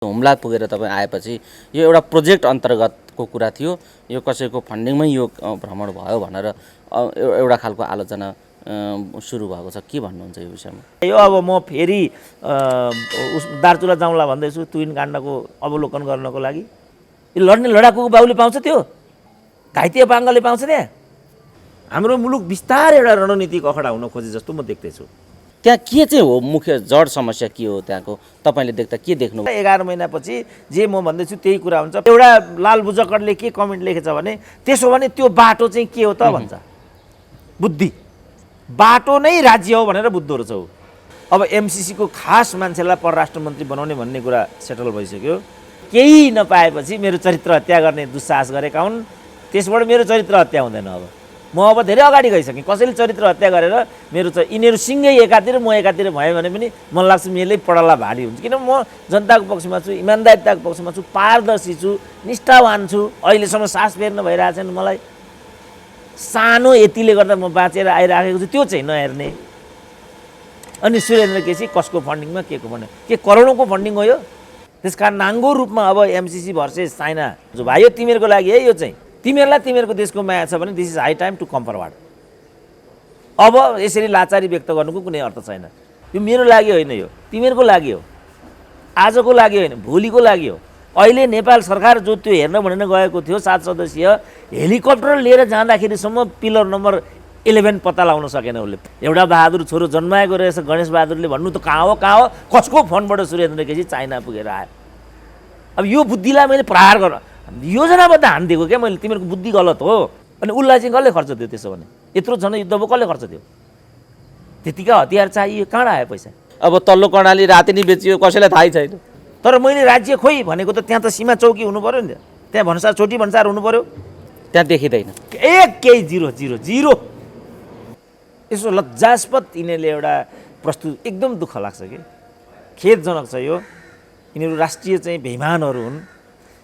हुम्ला पुगेर तपाईँ आएपछि यो एउटा प्रोजेक्ट अन्तर्गतको कुरा थियो, यो कसैको फन्डिङमै यो भ्रमण भयो भनेर एउटा खालको आलोचना सुरु भएको छ। के भन्नुहुन्छ यो विषयमा? यो अब म फेरि दार्चुला जाउँला भन्दैछु तुइन काण्डको अवलोकन गर्नको लागि। यो लड्ने लडाकुको बाउले पाउँछ, त्यो घाइते पाङ्गले पाउँछ। त्यहाँ हाम्रो मुलुक बिस्तारै एउटा रणनीतिक अखडा हुन खोजे जस्तो म देख्दैछु। त्यहाँ के चाहिँ हो मुख्य जड समस्या के हो त्यहाँको? तपाईँले देख्दा के देख्नु? 11 महिनापछि जे म भन्दैछु त्यही कुरा हुन्छ। एउटा लाल बुजकरले के कमेन्ट लेखेछ भने त्यसो भने त्यो बाटो चाहिँ के हो त भन्छ। बुद्धि बाटो नै राज्य हो भनेर बुझ्दो रहेछ। अब एमसिसीको खास मान्छेलाई परराष्ट्र मन्त्री बनाउने भन्ने कुरा सेटल भइसक्यो। केही नपाएपछि मेरो चरित्र हत्या गर्ने दुस्साहस गरेका हुन्, त्यसबाट मेरो चरित्र हत्या हुँदैन। अब म अब धेरै अगाडि गइसकेँ। कसैले चरित्र हत्या गरेर मेरो यिनीहरू सिँगै एकातिर म एकातिर भयो भने पनि मलाई लाग्छ मेलै पडला भारी हुन्छ। किन म जनताको पक्षमा छु, इमान्दारिताको पक्षमा छु, पारदर्शी छु, निष्ठावान छु। अहिलेसम्म सास फेर्न भइरहेको छैन मलाई। सानो यतिले गर्दा म बाँचेर आइराखेको छु, त्यो चाहिँ नहेर्ने। अनि सुरेन्द्र केसी कसको फन्डिङमा के को फन्डिङ, के करोडौँको फन्डिङ हो यो? त्यसकारण नाङ्गो रूपमा अब एमसिसी भर्सेस चाइना जो भाइ, यो तिमीहरूको लागि है। यो चाहिँ तिमीहरूलाई तिमीहरूको देशको माया छ भने this is high time to come forward. अब यसरी लाचारी व्यक्त गर्नुको कुनै अर्थ छैन। यो मेरो लागि होइन, यो तिमीहरूको लागि हो, आजको लागि होइन, भोलिको लागि हो। अहिले नेपाल सरकार जो त्यो हेर्न भनेर गएको थियो 7 सदस्यीय हेलिकप्टर लिएर जाँदाखेरिसम्म पिलर नम्बर 11 पत्ता लगाउन सकेन उसले। एउटा बहादुर छोरो जन्माएको रहेछ गणेश बहादुरले भन्नु त कहाँ हो कसको फोनबाट सुरेन्द्र केसी चाइना पुगेर आयो। अब यो बुद्धिलाई मैले प्रहार गर योजनाबद्ध हानिदिएको क्या मैले। तिमीहरूको बुद्धि गलत हो। अनि उसलाई चाहिँ कसले खर्च दियो? त्यसो भने यत्रो जनयुद्ध भयो कसले खर्च दियो? त्यतिका हतियार चाहियो, कहाँ आयो पैसा? अब तल्लो कर्णाली राति नै बेचियो, कसैलाई थाहै छैन। तर मैले राज्य खोइ भनेको त त्यहाँ त सीमा चौकी हुनु पऱ्यो नि, त्यहाँ भन्सार छोटी भन्सार हुनु पऱ्यो। त्यहाँ देखिँदैन, केही जिरो जिरो जिरो। यसो लज्जास्पद यिनीहरूले एउटा प्रस्तुत, एकदम दुःख लाग्छ कि खेदजनक छ यो। यिनीहरू राष्ट्रिय चाहिँ बेइमानहरू हुन्।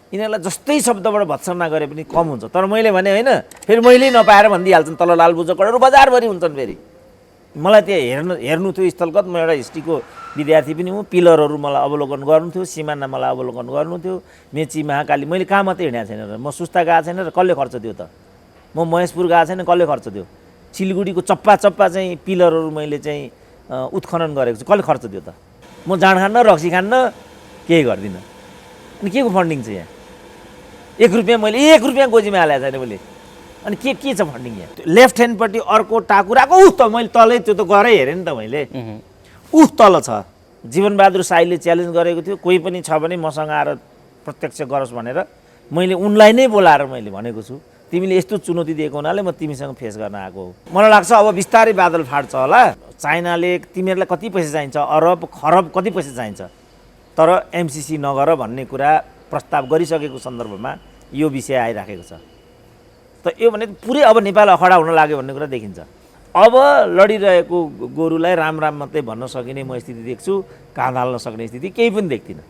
यिनीहरूलाई जस्तै शब्दबाट भत्सना गरे पनि कम हुन्छ। तर मैले भने होइन, फेरि मैले नपाएर भनिदिइहाल्छन् तल लाल बुजकहरू बजारभरि हुन्छन्। फेरि मलाई त्यहाँ हेर्नु थियो स्थलगत। म एउटा हिस्ट्रीको विद्यार्थी पनि हुँ। पिलरहरू मलाई अवलोकन गर्नु थियो, सिमाना मलाई अवलोकन गर्नु थियो, मेची महाकाली। मैले कहाँ मात्रै हिँडेको छैन र? म सुस्ता गएको छैन र कसले खर्च दियो त? म महेशपुर गएको छैन, कसले खर्च दियो? सिलगढीको चप्पा चप्पा चाहिँ पिलरहरू मैले चाहिँ उत्खनन गरेको छु, कसले खर्च दियो त? म जाँड खान्न, रक्सी खान्न, केही गर्दिनँ। अनि के को फन्डिङ छ यहाँ? 1 रुपियाँ मैले 1 रुपियाँ गोजीमा हालेको छैन मैले। अनि के छ फन्डिङ यहाँ? लेफ्ट ह्यान्डपट्टि अर्को टाकुराको त मैले तलै त्यो त गरै हेरेँ नि त मैले। तल छ। जीवनबहादुर साईले च्यालेन्ज गरेको थियो, कोही पनि छ भने मसँग आएर प्रत्यक्ष गरोस् भनेर। मैले उनलाई नै बोलाएर मैले भनेको छु, तिमीले यस्तो चुनौती दिएको हुनाले म तिमीसँग फेस गर्न आएको हो। मलाई लाग्छ अब बिस्तारै बादल फाट्छ होला। चाइनाले तिमीहरूलाई कति पैसा चाहिन्छ, अरब खरब कति पैसा चाहिन्छ, तर एमसिसी नगर भन्ने कुरा प्रस्ताव गरिसकेको सन्दर्भमा यो विषय आइराखेको छ। त यो भने पुरै अब नेपाल अखडा हुन लाग्यो भन्ने कुरा देखिन्छ। अब लडिरहेको गोरुलाई राम राम मात्रै भन्न सकिने म स्थिति देख्छु, काँध हाल्न सक्ने स्थिति केही पनि देख्दिनँ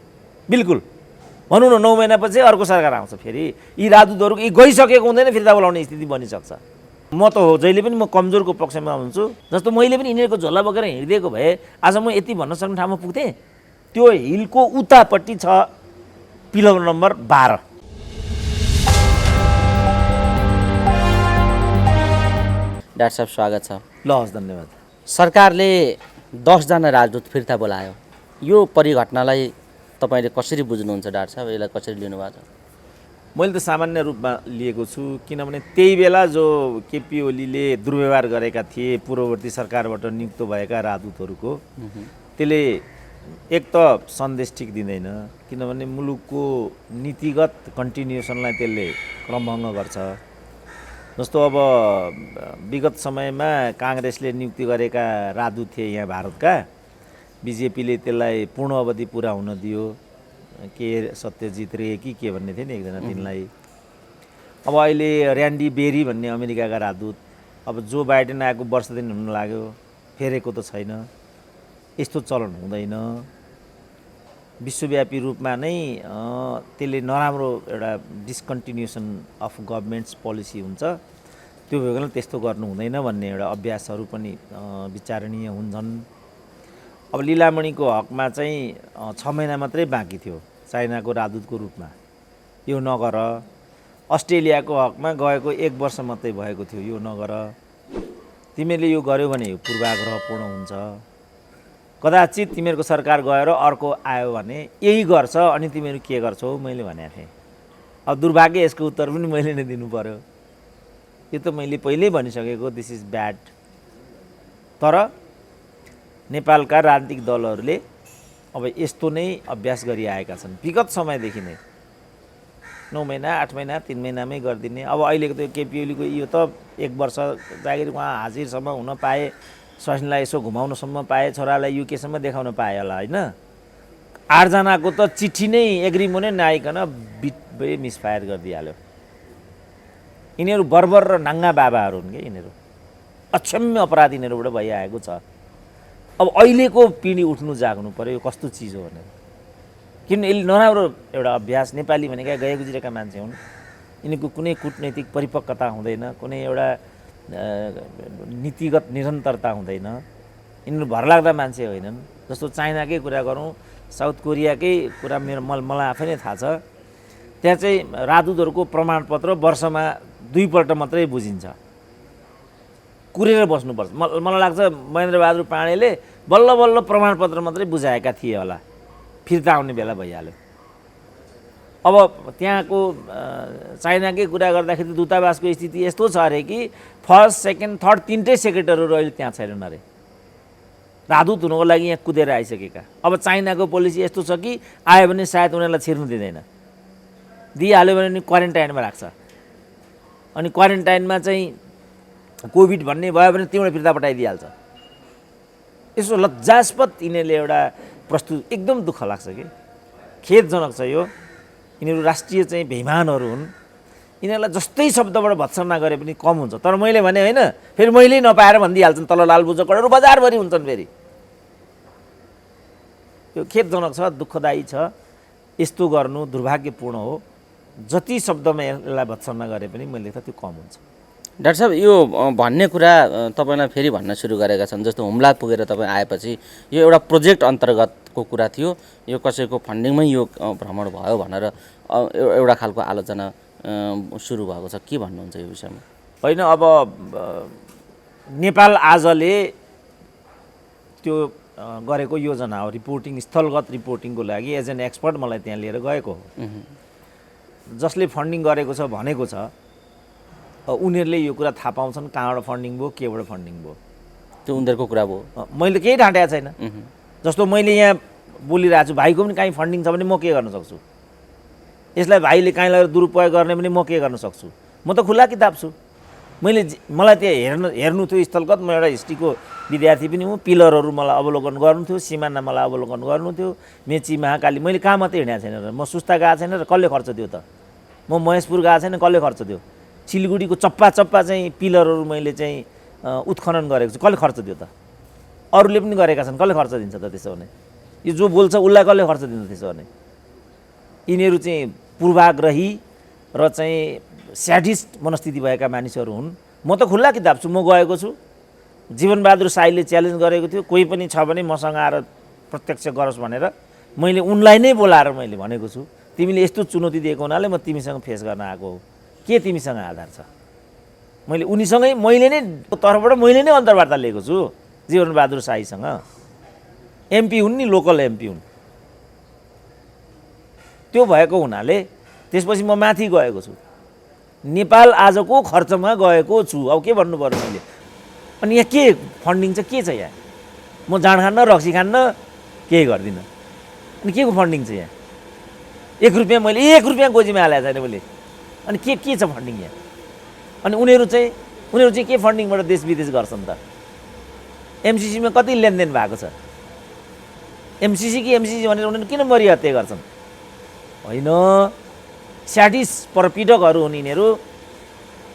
बिल्कुल। भनौँ न 9 महिनापछि अर्को सरकार आउँछ, फेरि यी राजदूतहरू यी गइसकेको हुँदैन, फिर्ता बोलाउने स्थिति बनिसक्छ। म त हो जहिले पनि म कमजोरको पक्षमा हुन्छु। जस्तो मैले पनि यिनीहरूको झोला बोकेर हिँडिदिएको भए आज म यति भन्न सक्ने ठाउँमा पुग्थेँ। त्यो हिलको उतापट्टि छ पिलर नम्बर 12। डाक्टर साहब स्वागत छ। ल हस्, धन्यवाद। सरकारले 10 जना राजदूत फिर्ता बोलायो। यो परिघटनालाई तपाईँले कसरी बुझ्नुहुन्छ डाक्टर साहब? यसलाई कसरी लिनुभएको छ? मैले त सामान्य रूपमा लिएको छु, किनभने त्यही बेला जो केपी ओलीले दुर्व्यवहार गरेका थिए पूर्ववर्ती सरकारबाट नियुक्त भएका राजदूतहरूको, त्यसले एक त सन्देश ठिक दिँदैन, किनभने मुलुकको नीतिगत कन्टिन्युसनलाई त्यसले क्रमभङ्ग गर्छ। जस्तो अब विगत समयमा काङ्ग्रेसले नियुक्ति गरेका राजदूत थिए यहाँ भारतका, बिजेपीले त्यसलाई पूर्ण अवधि पुरा हुन दियो। के सत्यजित रे कि के भन्ने थिए नि एकजना, तिनलाई। अब अहिले ऱ्यान्डी बेरी भन्ने अमेरिकाका राजदूत, अब जो बाइडेन आएको वर्ष दिन हुन लाग्यो, फेरेको त छैन। यस्तो चलन हुँदैन। विश्वव्यापी रूपमा नै त्यसले नराम्रो एउटा डिस्कन्टिन्युसन अफ गभर्मेन्ट्स पोलिसी हुन्छ। त्यो भएकोले त्यस्तो गर्नु हुँदैन भन्ने एउटा अभ्यासहरू पनि विचारणीय हुन्छन्। अब लीलामणिको हकमा चाहिँ 6 महिना मात्रै बाँकी थियो। चाइनाको राजदूतको रूपमा, यो नगर। अस्ट्रेलियाको हकमा गएको 1 वर्ष मात्रै भएको थियो, यो नगर। तिमीले यो गर्यो भने यो पूर्वाग्रह पूर्ण हुन्छ। कदाचित तिमीहरूको सरकार गएर अर्को आयो भने यही गर्छ, अनि तिमीहरू के गर्छौ मैले भनेको थिएँ। अब दुर्भाग्य यसको उत्तर पनि मैले नै दिनु पर्यो। यो त मैले पहिल्यै भनिसकेको, दिस इज ब्याड। तर नेपालका राजनीतिक दलहरूले अब यस्तो नै अभ्यास गरिआएका छन् विगत समयदेखि नै। 9 महिना 8 महिना 3 महिनामै गरिदिने। अब अहिलेको त्यो केपी ओलीको यो त 1 वर्ष जागिर उहाँ हाजिरसम्म हुन पाए, स्वास्नीलाई यसो घुमाउनसम्म पाए, छोरालाई युकेसम्म देखाउन पाए होला होइन। 8 जनाको त चिठी नै एग्रिमो नै नआइकन बिट मिसफायर गरिदिइहाल्यो। यिनीहरू बर्बर र नाङ्गा बाबाहरू हुन् कि यिनीहरू। अक्षम्य अपराध यिनीहरूबाट भइआएको छ। अब अहिलेको पिँढी उठ्नु जाग्नु पर्यो यो कस्तो चिज हो भनेर। किन यसले नराम्रो एउटा अभ्यास, नेपाली भनेका गए गुज्रेका मान्छे हुन्, यिनीहरूको कुनै कुटनैतिक परिपक्वता हुँदैन, कुनै एउटा नीतिगत निरन्तरता हुँदैन। यिनीहरू भरलाग्दा मान्छे होइनन्। जस्तो चाइनाकै कुरा गरौँ, साउथ कोरियाकै कुरा मलाई आफै नै थाहा छ। त्यहाँ चाहिँ राजदूतहरूको प्रमाणपत्र वर्षमा 2 पल्ट मात्रै बुझिन्छ। कुरेर बस्नुपर्छ। मलाई लाग्छ महेन्द्रबहादुर पाण्डेले बल्ल बल्ल प्रमाणपत्र मात्रै बुझाएका थिए होला, फिर्ता आउने बेला भइहाल्यो। अब त्यहाँको चाइनाकै कुरा गर्दाखेरि दूतावासको स्थिति यस्तो छ अरे कि फर्स्ट सेकेन्ड थर्ड 3टै सेक्रेटरीहरू अहिले त्यहाँ छैनन् अरे, राजदूत हुनुको लागि यहाँ कुदेर आइसकेका। अब चाइनाको पोलिसी यस्तो छ कि आयो भने सायद उनीहरूलाई छिर्नु दिँदैन, दिइहाल्यो भने क्वारेन्टाइनमा राख्छ। अनि क्वारेन्टाइनमा चाहिँ कोभिड भन्ने भयो भने त्यहीँबाट फिर्ता पठाइदिइहाल्छ। यसो लज्जास्पद यिनीहरूले एउटा प्रस्तुत, एकदम दुःख लाग्छ कि खेदजनक छ यो। यिनीहरू राष्ट्रिय चाहिँ बेइमानहरू हुन्। यिनीहरूलाई जस्तै शब्दबाट भत्सना गरे पनि कम हुन्छ। तर मैले भने होइन, फेरि मैले नपाएर भनिदिइहाल्छन्, तल लालबुजकहरू बजारभरि हुन्छन्। फेरि यो खेदजनक छ, दुःखदायी छ। यस्तो गर्नु दुर्भाग्यपूर्ण हो। जति शब्दमा यसलाई भत्सना गरे पनि मैले त त्यो कम हुन्छ। डाक्टर साहब, यो भन्ने कुरा तपाईँलाई फेरि भन्न सुरु गरेका छन्। जस्तो हुम्ला पुगेर तपाईँ आएपछि यो एउटा प्रोजेक्ट अन्तर्गतको कुरा थियो, यो कसैको फन्डिङमै यो भ्रमण भयो भनेर एउटा खालको आलोचना सुरु भएको छ। के भन्नुहुन्छ यो विषयमा? होइन, अब नेपाल आजले त्यो गरेको योजना हो, रिपोर्टिङ, स्थलगत रिपोर्टिङको लागि एज एन एक्सपर्ट मलाई त्यहाँ लिएर गएको हो। जसले फन्डिङ गरेको छ भनेको छ, उनीहरूले यो कुरा थाहा पाउँछन् कहाँबाट फन्डिङ भयो, केबाट फन्डिङ भयो। त्यो उनीहरूको कुरा भयो, मैले केही ढाँटेको छैन। जस्तो मैले यहाँ बोलिरहेको छु, भाइको पनि काहीँ फन्डिङ छ भने म के गर्न सक्छु, यसलाई भाइले काहीँ लगेर दुरुपयोग गर्ने भने म के गर्न सक्छु। म त खुला किताब छु। मलाई त्यहाँ हेर्नु थियो स्थलगत। म एउटा हिस्ट्रीको विद्यार्थी पनि हुँ। पिलरहरू मलाई अवलोकन गर्नु थियो, सिमाना मलाई अवलोकन गर्नु थियो, मेची महाकाली। मैले कहाँ मात्रै हिँडेको छैन र, म सुस्ता गएको छैन र कसले खर्च दियो त, म महेशपुर गएको छैन कसले खर्च दियो, सिलगढीको चप्पा चाहिँ पिलरहरू मैले चाहिँ उत्खनन गरेको छु, कसले खर्च दियो त, अरूले पनि गरेका छन्, कसले खर्च दिन्छ त त्यसो भने? यो जो बोल्छ उसलाई कसले खर्च दिन्छ त्यसो भने? यिनीहरू चाहिँ पूर्वाग्रही र चाहिँ स्याडिस्ट मनस्थिति भएका मानिसहरू हुन्। म त खुल्ला किताब छु, म गएको छु। जीवनबहादुर साईले च्यालेन्ज गरेको थियो, कोही पनि छ भने मसँग आएर प्रत्यक्ष गरोस् भनेर। मैले उनलाई नै बोलाएर मैले भनेको छु, तिमीले यस्तो चुनौती दिएको हुनाले म तिमीसँग फेस गर्न आएको हो, के तिमीसँग आधार छ? मैले उनीसँगै मैले नै तर्फबाट मैले नै अन्तर्वार्ता लिएको छु जीवनबहादुर साईसँग। एमपी हुन् नि, लोकल एमपी हुन्। त्यो भएको हुनाले त्यसपछि म माथि गएको छु, नेपाल आजको खर्चमा गएको छु। अब के भन्नु पर्यो मैले? अनि यहाँ के फन्डिङ छ, के छ यहाँ? म जाँड खान्न, रक्सी खान्न, केही गर्दिनँ। अनि के को फन्डिङ छ यहाँ? 1 रुपियाँ मैले 1 रुपियाँ गोजीमा हालेको छैन मैले। अनि के छ फन्डिङ यहाँ? अनि उनीहरू चाहिँ के फन्डिङबाट देश विदेश गर्छन् त? एमसिसीमा कति लेनदेन भएको छ? एमसिसी भनेर उनीहरू किन मरि हत्या गर्छन्? होइन, स्याडिस परपीडकहरू हुन् यिनीहरू।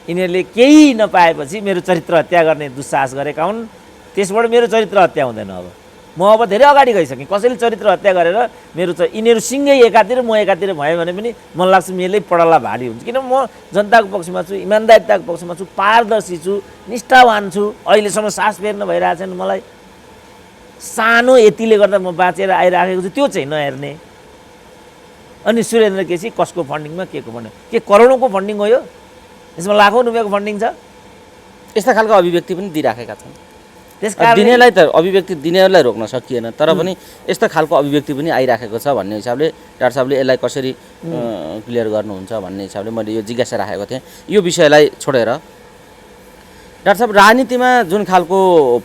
यिनीहरूले केही नपाएपछि मेरो चरित्र हत्या गर्ने दुस्साहस गरेका हुन्। त्यसबाट मेरो चरित्र हत्या हुँदैन। अब धेरै अगाडि गइसकेँ। कसैले चरित्र हत्या गरेर मेरो यिनीहरू सिँगै एकातिर म एकातिर भयो भने पनि मलाई लाग्छ मेरै पडला भारी हुन्छ। किन म जनताको पक्षमा छु, इमान्दारिताको पक्षमा छु, पारदर्शी छु, निष्ठावान छु। अहिलेसम्म सास फेर्न भइरहेको छैन मलाई। सानो यतिले गर्दा म बाँचेर आइराखेको छु, त्यो चाहिँ नहेर्ने। अनि सुरेन्द्र केसी कसको फन्डिङमा के को फन्डिङ, के करोडौँको फन्डिङ हो यो? यसमा लाखौँ रुपियाँको फन्डिङ छ। यस्ता खालको अभिव्यक्ति पनि दिइराखेका छन्। त्यसकारण दिनेलाई त अभिव्यक्ति दिनेहरूलाई रोक्न सकिएन, तर पनि यस्तो खालको अभिव्यक्ति पनि आइराखेको छ भन्ने हिसाबले डाक्टर साहबले यसलाई कसरी क्लियर गर्नुहुन्छ भन्ने हिसाबले मैले यो जिज्ञासा राखेको थिएँ। यो विषयलाई छोडेर डाक्टर साहब, राजनीतिमा जुन खालको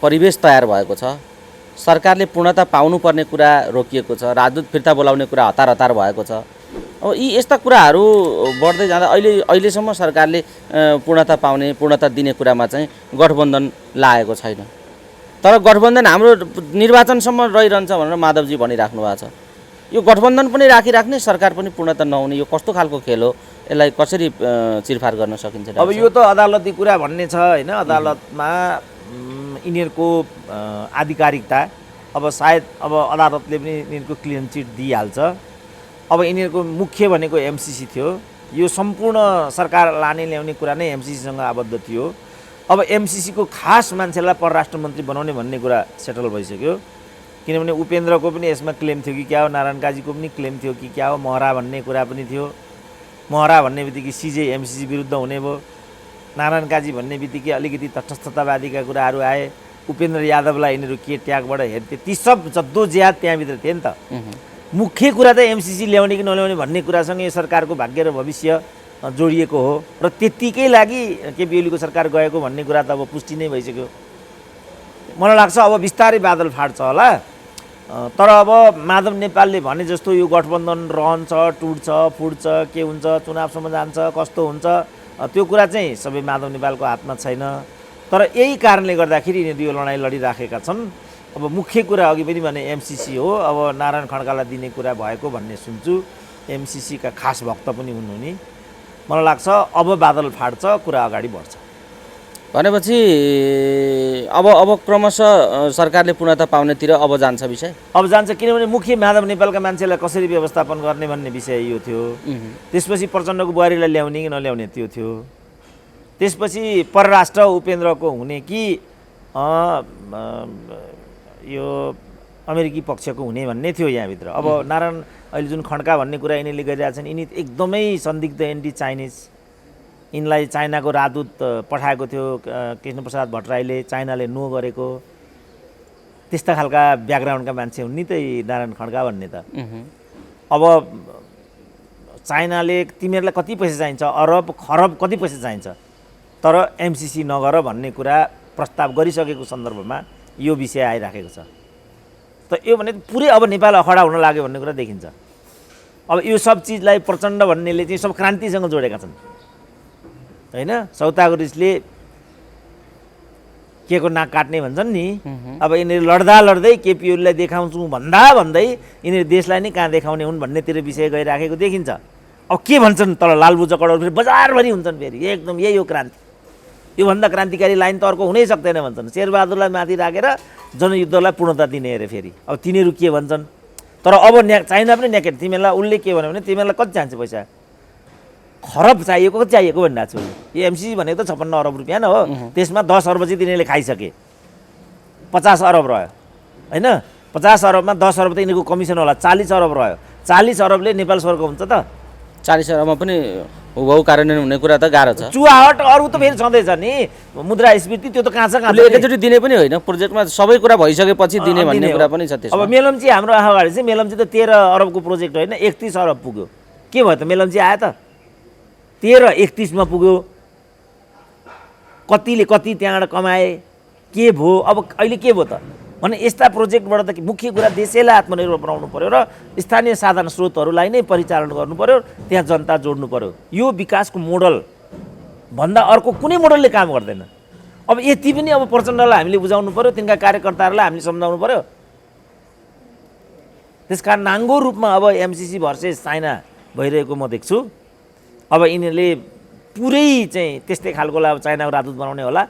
परिवेश तयार भएको छ, सरकारले पूर्णता पाउनुपर्ने कुरा रोकिएको छ, राजदूत फिर्ता बोलाउने कुरा हतार हतार भएको छ। अब यी यस्ता कुराहरू बढ्दै जाँदा अहिलेसम्म सरकारले पूर्णता पाउने, पूर्णता दिने कुरामा चाहिँ गठबन्धन लागेको छैन। तर गठबन्धन हाम्रो निर्वाचनसम्म रहिरहन्छ भनेर माधवजी भनिराख्नु भएको छ। यो गठबन्धन पनि राखिराख्ने, सरकार पनि पूर्णता नहुने, यो कस्तो खालको खेल हो? यसलाई कसरी चिरफार गर्न सकिन्छ? अब यो त अदालती कुरा भन्ने छ होइन। अदालतमा यिनीहरूको आधिकारिकता, अब सायद अब अदालतले पनि यिनीहरूको क्लिन चिट दिइहाल्छ। अब यिनीहरूको मुख्य भनेको एमसिसी थियो। यो सम्पूर्ण सरकार लाने ल्याउने कुरा नै एमसिसीसँग आबद्ध थियो। अब एमसिसीको खास मान्छेलाई परराष्ट्र मन्त्री बनाउने भन्ने कुरा सेटल भइसक्यो। किनभने उपेन्द्रको पनि यसमा क्लेम थियो कि क्या हो, नारायण काजीको पनि क्लेम थियो कि क्या हो, महरा भन्ने कुरा पनि थियो। महरा भन्ने बित्तिकै सिजे एमसिसी विरुद्ध हुने भयो। नारायण काजी भन्ने बित्तिकै अलिकति तटस्थतावादीका कुराहरू आए। उपेन्द्र यादवलाई यिनीहरू के ट्यागबाट हेर्थे, ती सब जद्दोज्याद त्यहाँभित्र थिए नि त। मुख्य कुरा त एमसिसी ल्याउने कि नल्याउने भन्ने कुरासँग यो सरकारको भाग्य र भविष्य जोडिएको हो र त्यत्तिकै लागि केपी ओलीको सरकार गएको भन्ने कुरा त अब पुष्टि नै भइसक्यो। मलाई लाग्छ अब बिस्तारै बादल फाट्छ होला। तर अब माधव नेपालले भने जस्तो यो गठबन्धन रहन्छ, टुट्छ, फुट्छ, के हुन्छ, चुनावसम्म जान्छ, कस्तो हुन्छ, त्यो कुरा चाहिँ सबै माधव नेपालको हातमा छैन। तर यही कारणले गर्दाखेरि यिनीहरू यो लडाइँ लडिराखेका छन्। अब मुख्य कुरा अघि पनि भने एमसिसी हो। अब नारायण खड्कालाई दिने कुरा भएको भन्ने सुन्छु। एमसिसीका खास भक्त पनि हुन् उनी। मलाई लाग्छ अब बादल फाट्छ, कुरा अगाडि बढ्छ। भनेपछि अब क्रमशः सरकारले पूर्णता पाउनेतिर अब जान्छ विषय? अब जान्छ, किनभने मुख्य माधव नेपालका मान्छेलाई कसरी व्यवस्थापन गर्ने भन्ने विषय यो थियो। त्यसपछि प्रचण्डको बुहारीलाई ल्याउने कि नल्याउने त्यो थियो। त्यसपछि परराष्ट्र उपेन्द्रको हुने कि यो अमेरिकी पक्षको हुने भन्ने थियो यहाँभित्र। अब नारायण अहिले जुन खड्का भन्ने कुरा यिनीहरूले गरिरहेछन्, यिनी एकदमै संदिग्ध एन्टी चाइनिज। यिनलाई चाइनाको राजदूत पठाएको थियो कृष्णप्रसाद भट्टराईले, चाइनाले नो गरेको। त्यस्ता खालका ब्याकग्राउन्डका मान्छे हुन् नि त नारायण खड्का भन्ने त। अब चाइनाले तिमीहरूलाई कति पैसा चाहिन्छ, अरब खरब कति पैसा चाहिन्छ, तर एमसिसी नगर भन्ने कुरा प्रस्ताव गरिसकेको सन्दर्भमा यो विषय आइराखेको छ। त यो भने पुरै अब नेपाल अखडा हुन लाग्यो भन्ने कुरा देखिन्छ। अब यो सब चिजलाई प्रचण्ड भन्नेले चाहिँ सब क्रान्तिसँग जोडेका छन् होइन। सौताको रिसले के को नाक काट्ने भन्छन् नि। अब यिनीहरू लड्दा लड्दै केपी ओलीलाई देखाउँछु भन्दै यिनीहरू देशलाई नै कहाँ देखाउने हुन् भन्नेतिर विषय गइराखेको देखिन्छ। अब के भन्छन् तल लालबुचकडहरू फेरि बजारभरि हुन्छन्, फेरि एकदम यही हो क्रान्ति, योभन्दा क्रान्तिकारी लाइन त अर्को हुनै सक्दैन भन्छन्। शेरबहादुरलाई माथि राखेर जनयुद्धलाई पूर्णता दिने अरे फेरि। अब तिनीहरू के भन्छन्? तर अब चाइना पनि नेकेट। तिमीहरूलाई उसले के भन्यो भने तिमीहरूलाई कति चाहिन्छ पैसा, खरब चाहिएको कति चाहिएको भनिरहेको छु। यो एमसिसी भनेको त 56 अरब रुपियाँ न हो। त्यसमा 10 अरब चाहिँ तिनीहरूले खाइसके, 50 अरब रह्यो होइन। 50 अरबमा 10 अरब त यिनीहरूको कमिसन होला, 40 अरब रह्यो। 40 अरबले नेपाल स्वर्ग हुन्छ त? 40 अरबमा पनि हुबहु कार्यान्वयन हुने कुरा त गाह्रो छ। चुहावट अरू त फेरि छँदैछ नि, मुद्रास्फीति त्यो त कहाँ छ, एकैचोटि दिने पनि होइन, प्रोजेक्टमा सबै कुरा भइसकेपछि दिने भन्ने कुरा पनि छ त्यसमा। अब मेलम्ची हाम्रो अगाडि चाहिँ मेलम्ची त 13 अरबको प्रोजेक्ट होइन, 31 अरब पुग्यो। के भयो त? मेलम्ची आयो त 13-31 मा पुग्यो। कतिले कति त्यहाँबाट कमाए, के भयो? अब अहिले के भयो त भने यस्ता प्रोजेक्टबाट त मुख्य कुरा देशैलाई आत्मनिर्भर बनाउनु पर्यो र स्थानीय साधन स्रोतहरूलाई नै परिचालन गर्नु पर्यो, त्यहाँ जनता जोड्नु पर्यो। यो विकासको मोडल भन्दा अर्को कुनै मोडलले काम गर्दैन। अब यति पनि अब प्रचण्डलाई हामीले बुझाउनु पर्यो, तिनका कार्यकर्ताहरूलाई हामीले सम्झाउनु पर्यो। त्यसकारण नाङ्गो रूपमा अब एमसिसी भर्सेस चाइना भइरहेको म देख्छु। अब यिनीहरूले पुरै चाहिँ त्यस्तै खालको अब चाइनाको राजदूत बनाउने होला।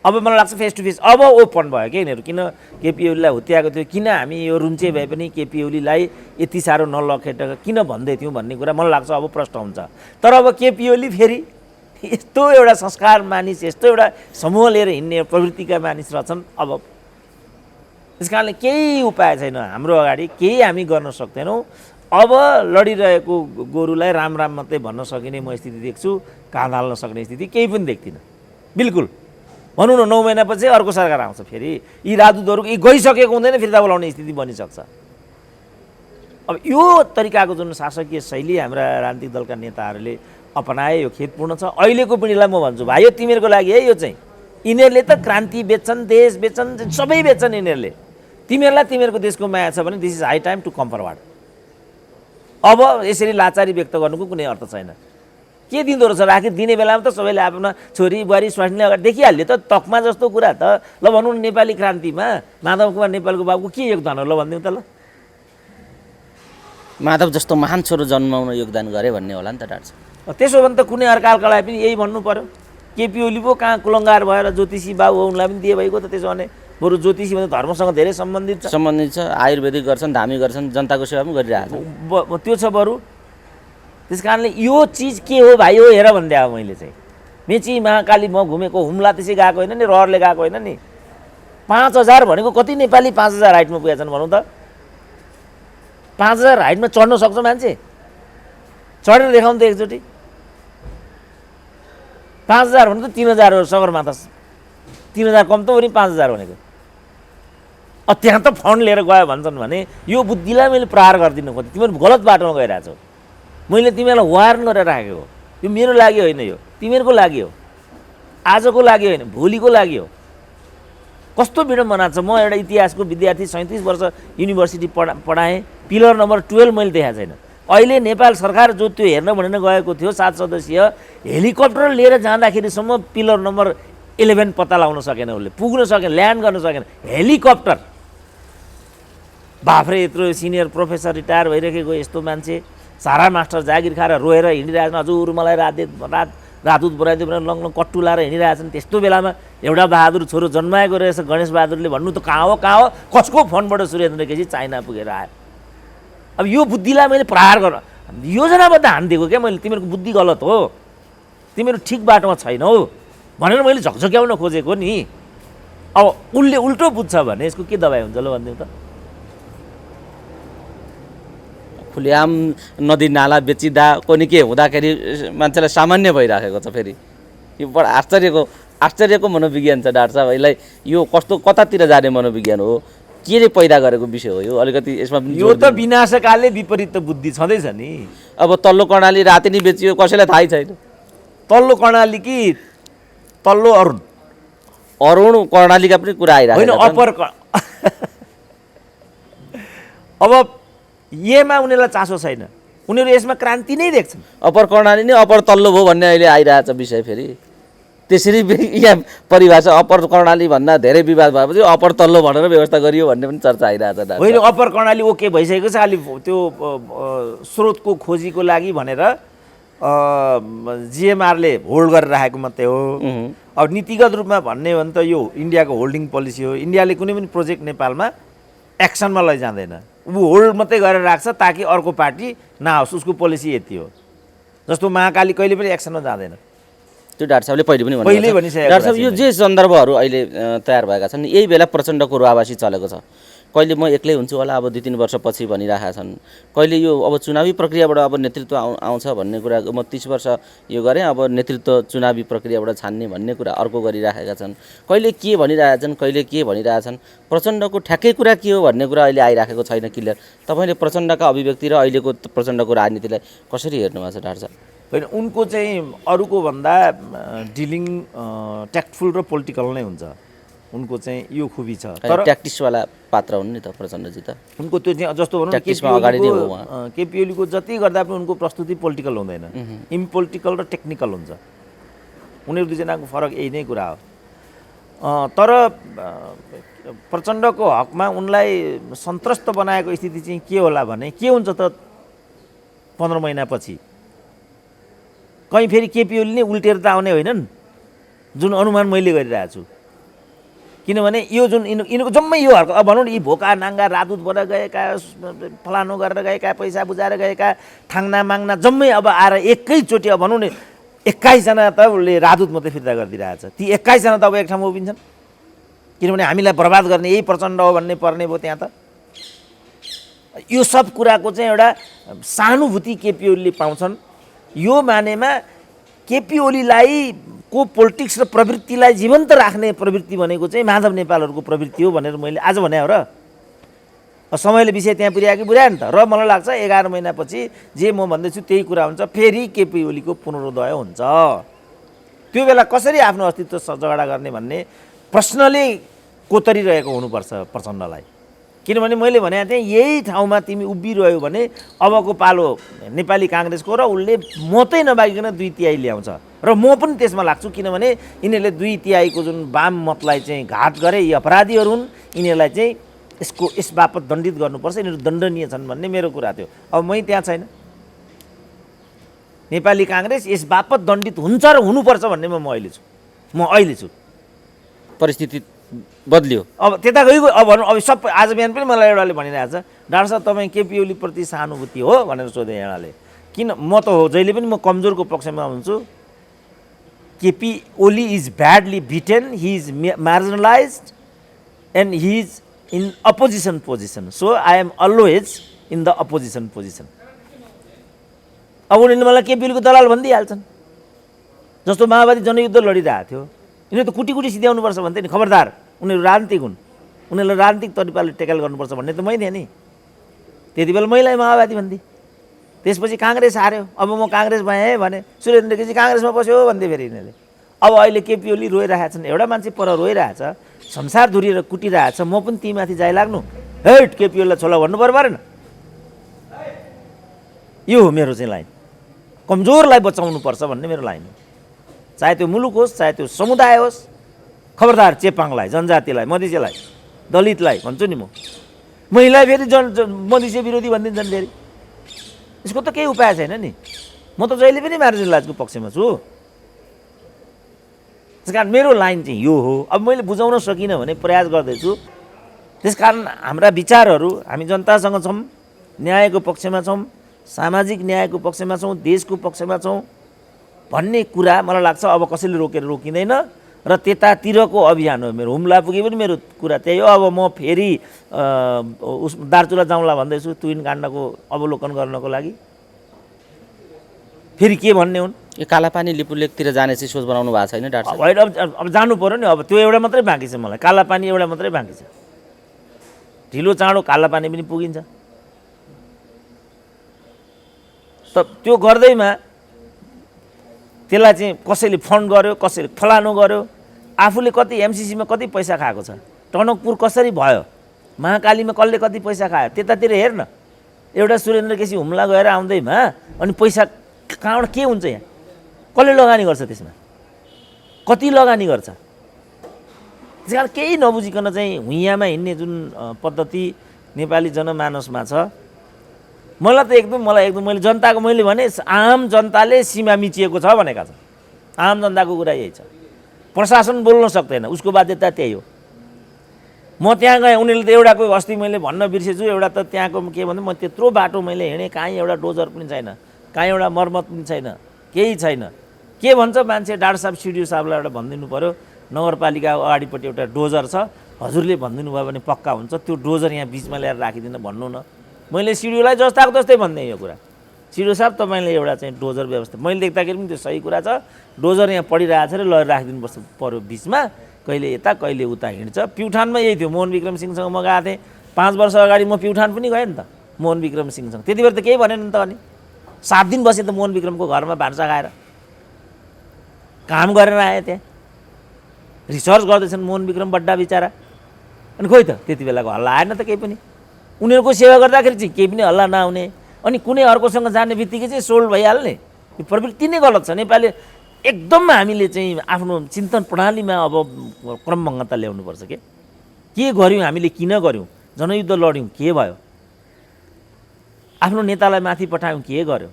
अब मलाई लाग्छ फेस टु फेस अब ओपन भयो क्या यिनीहरू। किन केपी ओलीलाई हुत्याएको थियो, किन हामी यो रुम्चे भए पनि केपी ओलीलाई यति साह्रो नलखेट किन भन्दै थियौँ भन्ने कुरा मलाई लाग्छ अब प्रश्न हुन्छ। तर अब केपी ओली फेरि यस्तो एउटा संस्कार मानिस, यस्तो एउटा समूह लिएर हिँड्ने प्रवृत्तिका मानिस रहेछन्। अब त्यस कारणले केही उपाय छैन हाम्रो अगाडि, केही हामी गर्न सक्दैनौँ। अब लडिरहेको गोरुलाई राम राम मात्रै भन्न सकिने म स्थिति देख्छु, काँध हाल्न सक्ने स्थिति केही पनि देख्दिनँ बिल्कुल। भनौँ न 9 महिनापछि अर्को सरकार आउँछ, फेरि यी राजदूतहरू यी गइसकेको हुँदैन, फिर्ता बोलाउने स्थिति बनिसक्छ। अब यो तरिकाको जुन शासकीय शैली हाम्रा राजनीतिक दलका नेताहरूले अपनाए यो खेदपूर्ण छ। अहिलेको पिँढीलाई म भन्छु, भाइ यो तिमीहरूको लागि है, यो चाहिँ यिनीहरूले त क्रान्ति बेच्छन्, देश बेच्छन्, सबै बेच्छन् यिनीहरूले। तिमीहरूलाई तिमीहरूको देशको माया छ भने this is high time to come forward. अब यसरी लाचारी व्यक्त गर्नुको कुनै अर्थ छैन। के दिँदो रहेछ, आखिर दिने बेलामा त सबैले आफ्ना छोरी बुहारी स्वास्नीले अगाडि देखिहाल्यो त। तकमा जस्तो कुरा त ल भनौँ न, नेपाली क्रान्तिमा माधव कुमार नेपालको बाबुको के योगदान हो ल भनिदिउँ त। ल माधव जस्तो महान छोरो जन्माउन योगदान गरे भन्ने होला नि त डाक्टर साहब। त्यसो भने त कुनै अर्कालाई पनि यही भन्नु पर्यो। केपी ओली पो कहाँ कुलङ्गार भएर ज्योतिषी बाबु उनलाई पनि दिए भएको त। त्यसो भने बरु ज्योतिषी भने धर्मसँग धेरै सम्बन्धित छ, आयुर्वेदिक गर्छन्, धामी गर्छन्, जनताको सेवा पनि गरिरहेको छ। त्यो छ बरु। त्यस कारणले यो चिज के हो भाइ हो हेर भन्दै अब मैले चाहिँ मेची महाकाली म घुमेको, हुम्ला त्यसै गएको होइन नि, रहरले गएको होइन नि। 5000 भनेको कति नेपाली 5000 हाइटमा पुगेका छन् भनौँ त। 5000 हाइटमा चढ्न सक्छ मान्छे? चढेर देखाउनु त एकचोटि। 5000 भनेको 3000 हो सगरमाथा। 3000 कम त हो नि 5000 भनेको। त्यहाँ त फन्ड लिएर गयो भन्छन् भने यो बुद्धिलाई मैले प्रहार गरिदिनु खोजेँ। तिमीहरू गलत बाटोमा गइरहेछौ। मैले तिमीहरूलाई वार्न गरेर राखेको हो। यो मेरो लागि होइन, यो तिमीहरूको लागि हो, आजको लागि होइन, भोलिको लागि हो। कस्तो विडम्बना छ। म एउटा इतिहासको विद्यार्थी, 37 वर्ष युनिभर्सिटी पढाएँ, पिलर नम्बर 12 मैले देखाएको छैन। अहिले नेपाल सरकार जो त्यो हेर्न भनेर गएको थियो 7 सदस्यीय, हेलिकप्टर लिएर जाँदाखेरिसम्म पिलर नम्बर 11 पत्ता लगाउन सकेन, उसले पुग्न सकेन, ल्यान्ड गर्न सकेन। हेलिकप्टर बाफ्रे, यत्रो सिनियर प्रोफेसर रिटायर भइरहेको यस्तो मान्छे सारा मास्टर जागिर खाएर रोएर हिँडिरहेछन्। हजुर मलाई राजदूत बनाइदियो भनेर लङ कट्टु लाएर हिँडिरहेछन्। त्यस्तो बेलामा एउटा बहादुर छोरो जन्माएको रहेछ गणेश बहादुरले भन्नु त कहाँ हो, कसको फोनबाट सुरेन्द्र केसी चाइना पुगेर आयो। अब यो बुद्धिलाई मैले प्रहार गर योजनाबद्ध हानिदिएको क्या मैले। तिमीहरूको बुद्धि गलत हो, तिमीहरू ठिक बाटोमा छैनौ भनेर मैले झकझक्याउन खोजेको नि। अब उसले उल्टो बुझ्छ भने यसको के दबाई हुन्छ ल भनिदिउँ त। खुलेआम नदी नाला बेचिँदा कोनि के हुँदाखेरि मान्छेलाई सामान्य भइराखेको छ। फेरि यो बडा आश्चर्यको मनोविज्ञान छ डाक्टर साहब। यसलाई यो कस्तो कतातिर जाने मनोविज्ञान हो, के रे पैदा गरेको विषय हो यो? अलिकति यसमा यो त विनाशकालले विपरीत बुद्धि छँदैछ नि। अब तल्लो कर्णाली राति नै बेचियो, कसैलाई थाहै छैन। तल्लो कर्णाली कि तल्लो अरुण कर्णालीका पनि कुरा आइरहेको होइन, अप्पर अब येमा उनीहरूलाई चासो छैन, उनीहरू यसमा क्रान्ति नै देख्छन्। अप्पर कर्णाली नै अप्पर तल्लो भयो भन्ने अहिले आइरहेछ विषय। फेरि त्यसरी यहाँ परिभाषा अप्पर कर्णाली भन्दा धेरै विवाद भएपछि अप्पर तल्लो भनेर व्यवस्था गरियो भन्ने पनि चर्चा आइरहेछ। होइन, अप्पर कर्णाली ओके भइसकेको छ, अलि त्यो स्रोतको खोजीको लागि भनेर जिएमआरले होल्ड गरेर राखेको मात्रै हो। अब नीतिगत रूपमा भन्ने हो भने त यो इन्डियाको होल्डिङ पोलिसी हो। इन्डियाले कुनै पनि प्रोजेक्ट नेपालमा एक्सनमा लैजाँदैन, ऊ होल्ड मात्रै गरेर राख्छ ताकि अर्को पार्टी नआओस्। उसको पोलिसी यति हो। जस्तो महाकाली कहिले पनि एक्सनमा जाँदैन। त्यो डाक्टर साहबले पहिले पनि भनिसकेको। डाक्टर साहब यो जे सन्दर्भहरू अहिले तयार भएका छन्, यही बेला प्रचण्डको रुवावासी चलेको छ। कहिले म एक्लै हुन्छु होला अब 2-3 वर्षपछि भनिरहेका छन्, कहिले यो अब चुनावी प्रक्रियाबाट अब नेतृत्व आउँछ भन्ने कुरा, म 30 वर्ष यो गरेँ अब नेतृत्व चुनावी प्रक्रियाबाट छान्ने भन्ने कुरा अर्को गरिराखेका छन्। कहिले के भनिरहेछन्, कहिले के भनिरहेछन्। प्रचण्डको ठ्याक्कै कुरा के हो भन्ने कुरा अहिले आइराखेको छैन क्लियर। तपाईँले प्रचण्डका अभिव्यक्ति र अहिलेको प्रचण्डको राजनीतिलाई कसरी हेर्नुभएको छ डाक्टर साहब? होइन, उनको चाहिँ अरूको भन्दा डिलिङ ट्याक्टफुल र पोलिटिकल नै हुन्छ। उनको चाहिँ यो खुबी छ। तर ट्याक्टिसवाला पात्र हुन् नि त प्रचण्डजी त। उनको त्यो चाहिँ जस्तो भनौँ केपी ओलीको जति गर्दा पनि उनको प्रस्तुति पोलिटिकल हुँदैन, इम्पोलिटिकल र टेक्निकल हुन्छ। उनीहरू दुईजनाको फरक यही नै कुरा हो। तर प्रचण्डको हकमा उनलाई सन्तुष्ट बनाएको स्थिति चाहिँ के होला भने के हुन्छ त 15 महिनापछि कहीँ फेरि केपी ओली नै उल्टेर त आउने होइनन्, जुन अनुमान मैले गरिरहेको छु। किनभने यो जुन यिनीहरूको जम्मै यो हर्क अब भनौँ न, यी भोका नाङ्गा राजदूत भएर गएका, फलानु गरेर गएका, पैसा बुझाएर गएका, थाङ्ना माग्ना जम्मै अब आएर एकैचोटि अब भनौँ न 21 जना त उसले राजदूत मात्रै फिर्ता गरिदिरहेछ। ती 21 जना त अब एक ठाउँमा उभिन्छन्, किनभने हामीलाई बर्बाद गर्ने यही प्रचण्ड हो भन्ने पर्ने भयो त्यहाँ त। यो सब कुराको चाहिँ एउटा सहानुभूति केपी ओलीले पाउँछन्। यो मानेमा केपी ओलीलाई को पोलिटिक्स र प्रवृत्तिलाई जीवन्त राख्ने प्रवृत्ति भनेको चाहिँ माधव नेपालहरूको प्रवृत्ति हो भनेर मैले आज भने हो र। समयले विषय त्यहाँ पुर्यायो कि पुर्यायो नि त। र मलाई लाग्छ 11 महिनापछि जे म भन्दैछु त्यही कुरा हुन्छ, फेरि केपी ओलीको पुनरुदय हुन्छ। त्यो बेला कसरी आफ्नो अस्तित्व जगडा गर्ने भन्ने प्रश्नले कोतरिरहेको हुनुपर्छ प्रचण्डलाई। किनभने मैले भने थिएँ यही ठाउँमा तिमी उभिरह्यौ भने अबको पालो नेपाली काङ्ग्रेसको र उसले मतै नबागिकन 2/3 ल्याउँछ र म पनि त्यसमा लाग्छु। किनभने यिनीहरूले 2/3 जुन वाम मतलाई चाहिँ घात गरे, यी अपराधीहरू हुन्, यिनीहरूलाई चाहिँ यस बापत दण्डित गर्नुपर्छ, यिनीहरू दण्डनीय छन् भन्ने मेरो कुरा थियो। अब मै त्यहाँ छैन। नेपाली काङ्ग्रेस यस बापत दण्डित हुन्छ र हुनुपर्छ भन्नेमा म अहिले छु। परिस्थिति बदलियो। अब त्यता गइगयो। अब भनौँ अब सब आज बिहान पनि मलाई एउटाले भनिरहेको छ, डाक्टर साहब तपाईँ केपी ओली प्रति सहानुभूति हो भनेर सोधेँ एउटाले। किन? म त हो, जहिले पनि म कमजोरको पक्षमा हुन्छु। KP Oli is badly beaten, he is marginalised and he is in opposition position, so I am always in the opposition position. अब उनीहरूले मलाई केपी ओलीको दलाल भनिदिइहाल्छन्। जस्तो माओवादी जनयुद्ध लडिरहेको थियो, यिनीहरू त कुटी सिध्याउनुपर्छ भन्थे नि। खबरदार, उनीहरू राजनीतिक हुन्, उनीहरूलाई राजनीतिक तरिकाले टेकल गर्नुपर्छ भन्ने त मै थिएँ नि। त्यति बेला मैलाई माओवादी भन्थे। त्यसपछि काङ्ग्रेस हार्यो, अब म काङ्ग्रेस भएँ भने सुरेन्द्र केसी काङ्ग्रेसमा बस्यो भन्थे फेरि यिनीहरूले। अब अहिले केपी ओली रोइरहेका छन्, एउटा मान्छे पर रोइरहेछ, संसार धुरिएर कुटिरहेछ, म पनि ती माथि जाइ लाग्नु, हेट केपी ओलीलाई छोला भन्नु पर्यो परेन? यो हो मेरो चाहिँ लाइन। कमजोरलाई बचाउनुपर्छ भन्ने मेरो लाइन हो। चाहे त्यो मुलुक होस्, चाहे त्यो समुदाय होस्। खबरदार चेपाङलाई, जनजातिलाई, मधेसीलाई, दलितलाई भन्छु नि म। महिला फेरि मधेसी विरोधी भनिदिन्छन् फेरि। यसको त केही उपाय छैन नि। म त जहिले पनि मार्जिनलाइजको पक्षमा छु। त्यस कारण मेरो लाइन चाहिँ यो हो। अब मैले बुझाउन सकिनँ भने प्रयास गर्दैछु। त्यसकारण हाम्रा विचारहरू, हामी जनतासँग छौँ, न्यायको पक्षमा छौँ, सामाजिक न्यायको पक्षमा छौँ, देशको पक्षमा छौँ भन्ने कुरा मलाई लाग्छ अब कसैले रोकेर रोकिँदैन। र त्यतातिरको अभियान हो मेरो। हुम्ला पुगे पनि मेरो कुरा त्यही हो। अब म फेरि दार्चुला जाउँला भन्दैछु तुइन काण्डको अवलोकन गर्नको लागि। फेरि के भन्ने हुन्? यो कालापानी लिपुलेकतिर जाने चाहिँ सोच बनाउनु भएको छैन डाक्टर साहब? होइन, अब जानु पऱ्यो नि। अब त्यो एउटा मात्रै बाँकी छ मलाई, कालापानी एउटा मात्रै बाँकी छ। ढिलो चाँडो कालापानी पनि पुगिन्छ। त त्यो गर्दैमा त्यसलाई चाहिँ कसैले फन्ड गर्यो, कसैले फलानु गर्यो, आफूले कति एमसिसीमा कति पैसा खाएको छ, टनकपुर कसरी भयो, महाकालीमा कसले कति पैसा खायो, त्यतातिर हेर्न। एउटा सुरेन्द्र केसी हुम्ला गएर आउँदैमा अनि पैसा कहाँबाट के हुन्छ, यहाँ कसले लगानी गर्छ, त्यसमा कति लगानी गर्छ? त्यस कारण केही नबुझिकन चाहिँ हुइयाँमा हिँड्ने जुन पद्धति नेपाली जनमानसमा छ, मलाई एकदम मैले जनताको मैले भने आम जनताले सीमा मिचिएको छ भनेका छन्। आम जनताको कुरा यही छ। प्रशासन बोल्न सक्दैन, उसको बाध्यता त्यही हो। म त्यहाँ गएँ, उनीहरूले त एउटाको अस्ति मैले भन्न बिर्सेछु, एउटा त त्यहाँको के भन्दा म त्यत्रो बाटो मैले हिँडेँ, कहीँ एउटा डोजर पनि छैन, कहीँ एउटा मर्मत पनि छैन, केही छैन। के भन्छ मान्छे? डाक्टर साहब सिडिओ साहबलाई एउटा भनिदिनु पऱ्यो, नगरपालिका अगाडिपट्टि एउटा डोजर छ, हजुरले भनिदिनु भयो भने पक्का हुन्छ, त्यो डोजर यहाँ बिचमा ल्याएर राखिदिन भन्नु न। मैले सिडिओलाई जस्ताको जस्तै भनिदिएँ यो कुरा। सिडिओ साहब तपाईँले एउटा चाहिँ डोजर व्यवस्था, मैले देख्दाखेरि पनि त्यो सही कुरा छ, डोजर यहाँ पडिरहेको छ र लगेर राखिदिनुपर्छ पऱ्यो बिचमा, कहिले यता कहिले उता हिँड्छ। प्युठानमा यही थियो, मोहन विक्रम सिंहसँग म गएको थिएँ 5 वर्ष अगाडि। म प्युठान पनि गएँ नि त मोहन विक्रम सिंहसँग, त्यति बेला त केही भनेन नि त। अनि 7 दिन बसेँ त मोहन विक्रमको घरमा भान्सा खाएर, काम गरेर आएँ। त्यहाँ रिसर्च गर्दैछन् मोहन विक्रम बड्डा बिचरा। अनि खोइ त त्यति बेलाको हल्ला आएन त केही पनि। उनीहरूको सेवा गर्दाखेरि चाहिँ केही पनि हल्ला नआउने, अनि कुनै अर्कोसँग जाने बित्तिकै चाहिँ सोल्ड भइहाल्ने, यो प्रवृत्ति नै गलत छ। नेपालले एकदम हामीले चाहिँ आफ्नो चिन्तन प्रणालीमा अब क्रमभङ्गता ल्याउनुपर्छ। के गर्यौँ हामीले, किन गर्यौँ, जनयुद्ध लड्यौँ, के भयो, आफ्नो नेतालाई माथि पठायौँ, के गर्यो,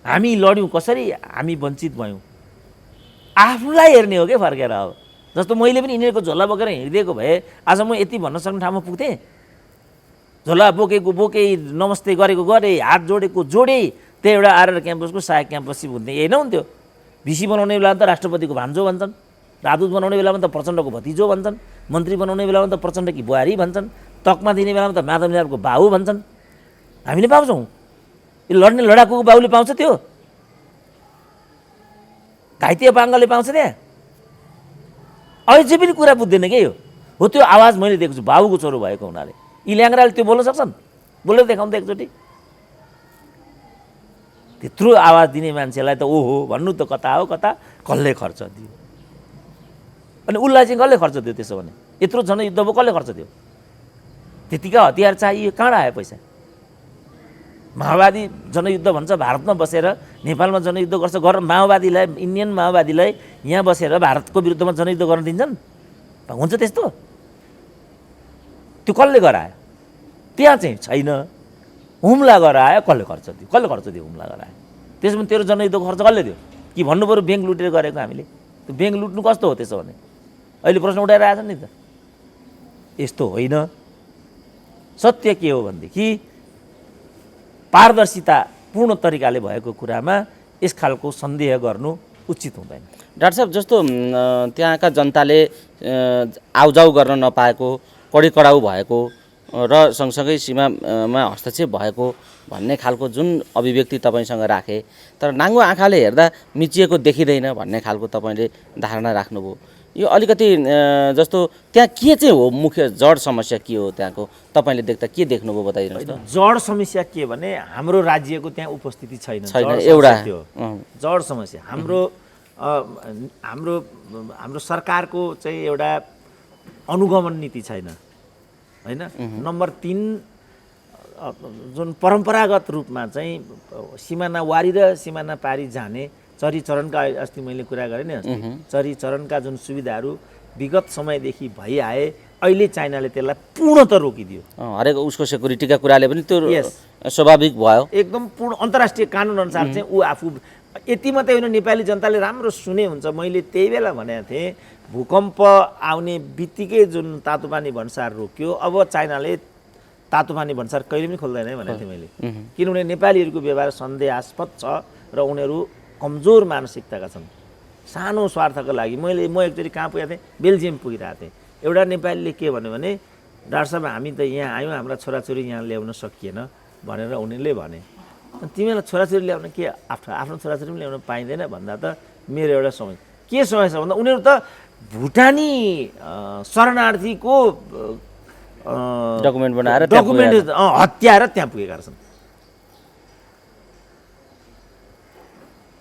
हामी लड्यौँ कसरी, हामी वञ्चित भयौँ, आफूलाई हेर्ने हो क्या फर्केर। अब जस्तो मैले पनि यिनीहरूको झोला बोकेर हिँडिदिएको भए आज म यति भन्न सक्ने ठाउँमा पुग्थेँ। झोला बोकेको बोके, नमस्ते गरेको गरे, हात जोडेको जोडे, त्यही एउटा आरआर क्याम्पसको सहायक क्याम्पस हुन्थ्यो, यही नहुन्थ्यो। भिसी बनाउने बेलामा त राष्ट्रपतिको भान्जो भन्छन्, राजदूत बनाउने बेलामा त प्रचण्डको भतिजो भन्छन्, मन्त्री बनाउने बेलामा त प्रचण्डकी बुहारी भन्छन्, तकमा दिने बेलामा त माधव नेपालको बाबु भन्छन्। हामीले पाउँछौँ। यो लड्ने लडाकुको बाउले पाउँछ, त्यो घाइते पाङ्गलले पाउँछ त्यहाँ? अझै पनि कुरा बुझ्दैन क्या यो। हो त्यो आवाज मैले दिएको छु बाबुको छोरो भएको हुनाले। यी ल्याङ्ग्राले त्यो बोल्न सक्छन्? बोलेर देखाउनु त एकचोटि। त्यत्रो आवाज दिने मान्छेलाई त ओहो भन्नु त कता हो कता, कसले खर्च दियो? अनि उसलाई चाहिँ कसले खर्च दियो? त्यसो भने यत्रो जनयुद्ध भयो, कसले खर्च दियो? त्यतिका हतियार चाहियो, कहाँ आयो पैसा? माओवादी जनयुद्ध भन्छ, भारतमा बसेर नेपालमा जनयुद्ध गर्छ। माओवादीलाई, इन्डियन माओवादीलाई यहाँ बसेर भारतको विरुद्धमा जनयुद्ध गर्न दिन्छन्? हुन्छ त्यस्तो? त्यो कसले गरायो? त्यहाँ चाहिँ छैन। हुम्ला गरायो, कसले खर्च दियो? कसले खर्च दियो हुम्ला गरायो? त्यसमा तेरो जनयुद्धको खर्च कसले दियो? कि भन्नु पऱ्यो ब्याङ्क लुटेर गरेको हामीले? त्यो ब्याङ्क लुट्नु कस्तो हो त्यसो भने? अहिले प्रश्न उठाएर आएछन् नि त। यस्तो होइन। सत्य के हो भनेदेखि पारदर्शिता पूर्ण तरिकाले भएको कुरामा यस खालको सन्देह गर्नु उचित हुँदैन। डाक्टर साहब, जस्तो त्यहाँका जनताले आउजाउ गर्न नपाएको, कडाउ भएको र सँगसँगै सीमामा हस्तक्षेप भएको भन्ने खालको जुन अभिव्यक्ति तपाईँसँग राखे, तर नाङ्गो आँखाले हेर्दा मिचिएको देखिँदैन भन्ने खालको तपाईँले धारणा राख्नुभयो। यो अलिकति जस्तो त्यहाँ के चाहिँ हो मुख्य जड समस्या के हो त्यहाँको तपाईँले देख्दा के देख्नुभयो बताइदिनुहोस् त। जड समस्या के भने हाम्रो राज्यको त्यहाँ उपस्थिति छैन एउटा जड समस्या। हाम्रो सरकारको चाहिँ एउटा अनुगमन नीति छैन, होइन? नम्बर 3, जुन परम्परागत रूपमा चाहिँ सिमाना वारी र सिमाना पारी जाने चरीचरणका, अस्ति मैले कुरा गरेँ नि, चरीचरणका जुन सुविधाहरू विगत समयदेखि भइआए, अहिले चाइनाले त्यसलाई पूर्णतः रोकिदियो। हरेक उसको सेक्युरिटीका कुराले पनि त्यो स्वाभाविक भयो। एकदम पूर्ण अन्तर्राष्ट्रिय कानुन अनुसार चाहिँ ऊ आफू। यति मात्रै होइन, नेपाली जनताले राम्रो सुने हुन्छ, मैले त्यही बेला भनेको थिएँ, भूकम्प आउने बित्तिकै जुन तातोपानी भन्सार रोक्यो, अब चाइनाले तातोपानी भन्सार कहिले पनि खोल्दैन भनेको थिएँ मैले। किनभने नेपालीहरूको व्यवहार सन्देहास्पद छ र उनीहरू कमजोर मानसिकताका छन्। सानो स्वार्थको लागि म एकचोटि कहाँ पुगेको थिएँ? बेल्जियम पुगिरहेको थिएँ। एउटा नेपालीले के भन्यो भने, डाक्टर साहब हामी त यहाँ आयौँ, हाम्रा छोराछोरी यहाँ ल्याउन सकिएन भनेर उनीहरूले भने। तिमीलाई छोराछोरी ल्याउन के आफ्नो छोराछोरी पनि ल्याउन पाइँदैन भन्दा त मेरो एउटा समस्या के समस्या भन्दा उनीहरू त भुटानी शरणार्थीको डकुमेन्ट बनाएर हत्याएर त्यहाँ पुगेका छन्।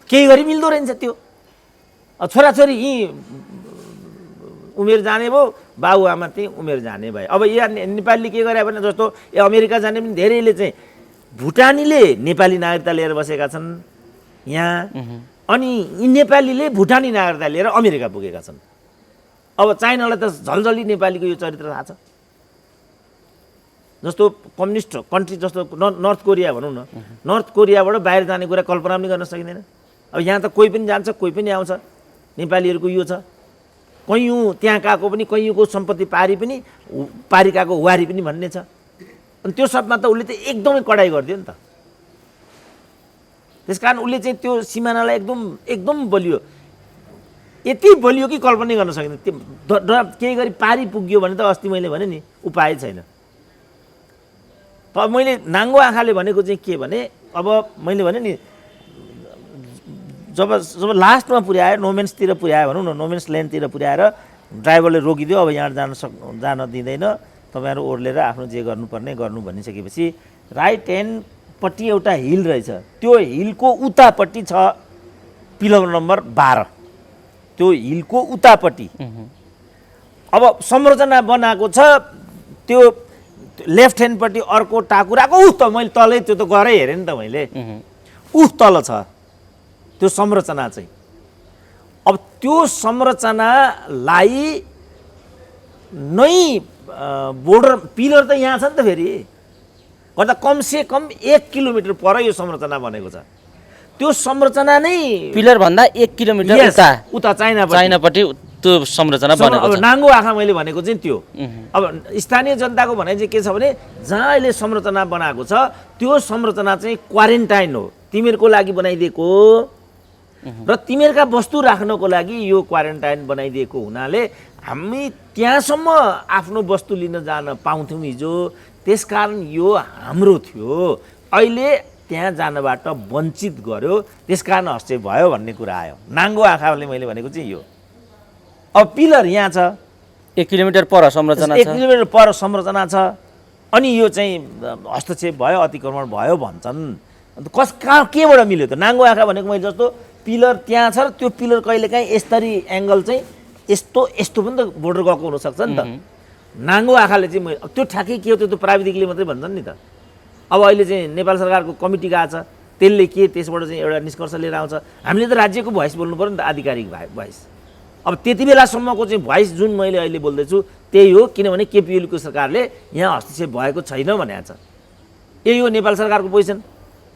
केही गरी मिल्दो रहेछ त्यो। छोराछोरी यहीँ उमेर जाने भयो, बाबुआमा त्यहीँ उमेर जाने भयो। अब यहाँ नेपालीले के गरे भने, जस्तो अमेरिका जाने पनि धेरैले चाहिँ भुटानीले नेपाली नागरिकता लिएर बसेका छन् यहाँ, अनि यी नेपालीले भुटानी नागरिकता लिएर अमेरिका पुगेका छन्। अब चाइनालाई त झलझली नेपालीको यो चरित्र थाहा छ। जस्तो कम्युनिस्ट कन्ट्री जस्तो नर्थ कोरिया भनौँ न, नर्थ कोरियाबाट बाहिर जाने कुरा कल्पना पनि गर्न सकिँदैन। अब यहाँ त कोही पनि जान्छ, कोही पनि आउँछ। नेपालीहरूको यो छ, कैयौँ त्यहाँ गएको पनि, कैयौँको सम्पत्ति पारिकाको वारी पनि भन्ने छ। अनि त्यो सबमा त उसले त एकदमै कडाइ गरिदियो नि त। त्यसकारण उसले चाहिँ त्यो सिमानालाई एकदम बलियो, यति बलियो कि कल्पना गर्न सकिँदैन। त्यो केही गरी पारी पुग्यो भने त अस्ति मैले भने नि उपाय छैन। त मैले नाङ्गो आँखाले भनेको चाहिँ के भने, अब मैले भने नि जब लास्टमा पुर्यायो, नोमेन्सतिर पुर्यायो भनौँ न, नोमेन्स ल्यान्डतिर पुर्याएर ड्राइभरले रोकिदियो, अब यहाँ जान दिँदैन, तपाईँहरू ओर्लेर आफ्नो जे गर्नुपर्ने गर्नु भनिसकेपछि राइट ह्यान्डपट्टि एउटा हिल रहेछ, त्यो हिलको उतापट्टि छ पिलर नम्बर 12। त्यो हिलको उतापट्टि अब संरचना बनाएको छ। त्यो लेफ्ट ह्यान्डपट्टि अर्को टाकुराको त मैले तलै त्यो त गरै हेरेँ नि त मैले, तल छ त्यो संरचना चाहिँ। अब त्यो संरचनालाई नै बोर्डर पिलर त यहाँ छ नि त, फेरि गर्दा कमसेकम 1 किलोमिटर पर यो संरचना बनेको छ। त्यो संरचना नै पिलर भन्दा 1 किलोमिटर उता चाइनापट्टि त्यो संरचना बनेको छ। नाङ्गो आँखा मैले भनेको चाहिँ त्यो। अब स्थानीय जनताको भनाइ चाहिँ के छ भने, जहाँ अहिले संरचना बनाएको छ त्यो संरचना चाहिँ क्वारेन्टाइन हो, तिमीहरूको लागि बनाइदिएको र तिमीहरूका वस्तु राख्नको लागि यो क्वारेन्टाइन बनाइदिएको हुनाले हामी त्यहाँसम्म आफ्नो वस्तु लिन जान पाउँथ्यौँ हिजो, त्यसकारण यो हाम्रो थियो, अहिले त्यहाँ जानबाट वञ्चित गर्यो, त्यसकारण हस्ते भयो भन्ने कुरा आयो। नाङ्गो आँखाले मैले भनेको चाहिँ यो। अब पिलर यहाँ छ, 1 किलोमिटर पर संरचना 1 छ, किलोमिटर पर संरचना छ, अनि यो चाहिँ हस्तक्षेप भयो, अतिक्रमण भयो भन्छन्। अन्त कहाँ केबाट मिल्यो त? नाङ्गो आँखा भनेको मैले जस्तो पिलर त्यहाँ छ र त्यो पिलर कहिलेकाहीँ यसरी एङ्गल चाहिँ यस्तो यस्तो पनि त बोर्डर गएको हुनसक्छ नि त। नाङ्गो आँखाले चाहिँ मैले त्यो ठ्याक्कै के हो त्यो त प्राविधिकले मात्रै भन्छन् नि त। अब अहिले चाहिँ नेपाल सरकारको कमिटी गएको छ, त्यसले के त्यसबाट चाहिँ एउटा निष्कर्ष लिएर आउँछ। हामीले त राज्यको भोइस बोल्नु पऱ्यो नि त, आधिकारिक भोइस। अब त्यति बेलासम्मको चाहिँ भोइस जुन मैले अहिले बोल्दैछु त्यही हो, किनभने केपिओलीको सरकारले यहाँ हस्तक्षेप भएको छैन भनेको छ। यही हो नेपाल सरकारको पोजिसन।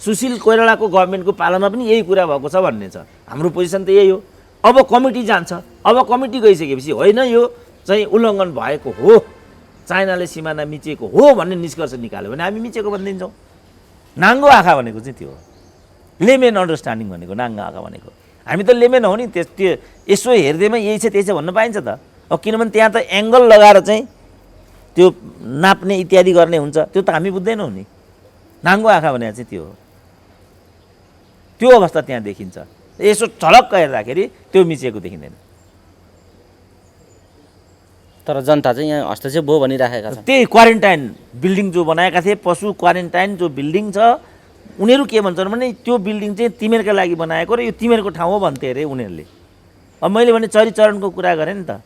सुशील कोइरालाको गभर्मेन्टको पालामा पनि यही कुरा भएको छ भन्ने छ। हाम्रो पोजिसन त यही हो। अब कमिटी जान्छ, अब कमिटी गइसकेपछि होइन यो चाहिँ उल्लङ्घन भएको हो, चाइनाले सिमाना मिचेको हो भन्ने निष्कर्ष निकाल्यो भने हामी मिचेको भनिदिन्छौँ। नाङ्गो आँखा भनेको चाहिँ त्यो हो, लेमेन अन्डरस्ट्यान्डिङ भनेको नाङ्गो आँखा भनेको। हामी त लेमेन हो नि, त्यो यसो हेर्दैमा यही छ त्यही छ भन्न पाइन्छ त। अब किनभने त्यहाँ त एङ्गल लगाएर चाहिँ त्यो नाप्ने इत्यादि गर्ने हुन्छ, त्यो त हामी बुझ्दैनौँ नि। नाङ्गो आँखा भनेको चाहिँ त्यो हो। त्यो अवस्था त्यहाँ देखिन्छ। यसो झलक्क हेर्दाखेरि त्यो मिचेको देखिँदैन। तर जनता चाहिँ यहाँ हस्तक्षेप भयो भनिराखेका छन्। त्यही क्वारेन्टाइन बिल्डिङ जो बनाएका थिए, पशु क्वारेन्टाइन जो बिल्डिङ छ, उनीहरू के भन्छन् भने त्यो बिल्डिङ चाहिँ तिमीहरूका लागि बनाएको र यो तिमीहरूको ठाउँ हो भन्थे अरे उनीहरूले। अब मैले भने चरीचरणको कुरा गरेँ नि त।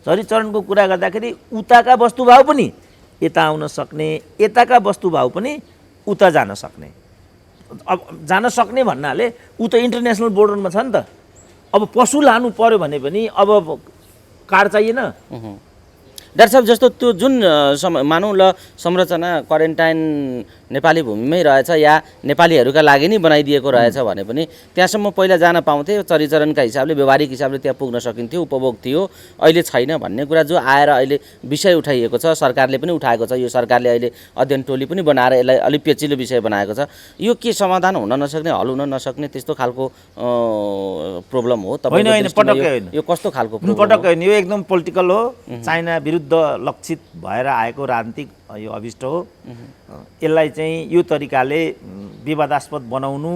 चरीचरणको कुरा गर्दाखेरि उताका वस्तुभाव पनि यता आउन सक्ने, यताका वस्तुभाव पनि उता जान सक्ने। अब जान सक्ने भन्नाले ऊ त इन्टरनेसनल बोर्डरमा छ नि त। अब पशु लानु पर्यो भने पनि अब कार्ड चाहिएन। डाक्टर साहब जस्तो त्यो जुन मानौँ ल संरचना क्वारेन्टाइन नेपाली भूमिमै रहेछ या नेपालीहरूका लागि नै बनाइदिएको रहेछ भने पनि त्यहाँसम्म पहिला जान पाउँथे, चरीचरणका हिसाबले व्यवहारिक हिसाबले त्यहाँ पुग्न सकिन्थ्यो, उपभोग थियो। अहिले छैन भन्ने कुरा जो आएर अहिले विषय उठाइएको छ, सरकारले पनि उठाएको छ। यो सरकारले अहिले अध्ययन टोली पनि बनाएर यसलाई अलिक पेचिलो विषय बनाएको छ। यो के समाधान हुन नसक्ने, हल हुन नसक्ने त्यस्तो खालको प्रब्लम हो? होइन, पटक्कै होइन। यो कस्तो खालको प्रब्लम? पटक्कै होइन, यो एकदम पोलिटिकल हो। चाइना विरुद्ध लक्षित भएर आएको राजनीतिक यो अभिष्ट हो। यसलाई चाहिँ यो तरिकाले विवादास्पद बनाउनु,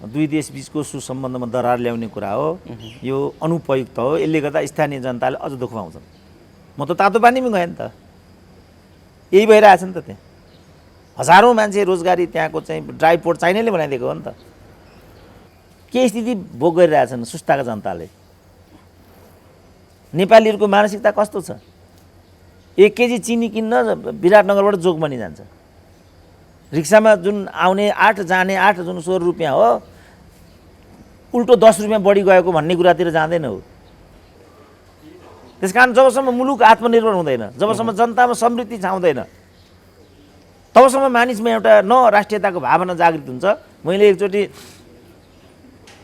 दुई देश बिचको सुसम्बन्धमा दरार ल्याउने कुरा हो। यो अनुपयुक्त हो। यसले गर्दा स्थानीय जनताले अझ दुःख पाउँछन्। म त तातो पानीमा गएँ नि त, यही भइरहेछ नि त। त्यहाँ हजारौँ मान्छे रोजगारी त्यहाँको चाहिँ ड्राई पोर्ट चाइनाले बनाइदिएको हो नि त। के स्थिति भोग गरिरहेछन् सुस्ताका जनताले। नेपालीहरूको मानसिकता कस्तो छ? 1 केजी चिनी किन्न विराटनगरबाट जोगबनी जान्छ। रिक्सामा जुन आउने 8 जाने 8 जुन 16 रुपियाँ हो, उल्टो 10 रुपियाँ बढी गएको भन्ने कुरातिर जाँदैन हो। त्यसकारण जबसम्म मुलुक आत्मनिर्भर हुँदैन, जबसम्म जनतामा समृद्धि छाउँदैन, तबसम्म मानिसमा एउटा न राष्ट्रियताको भावना जागृत हुन्छ। मैले एकचोटि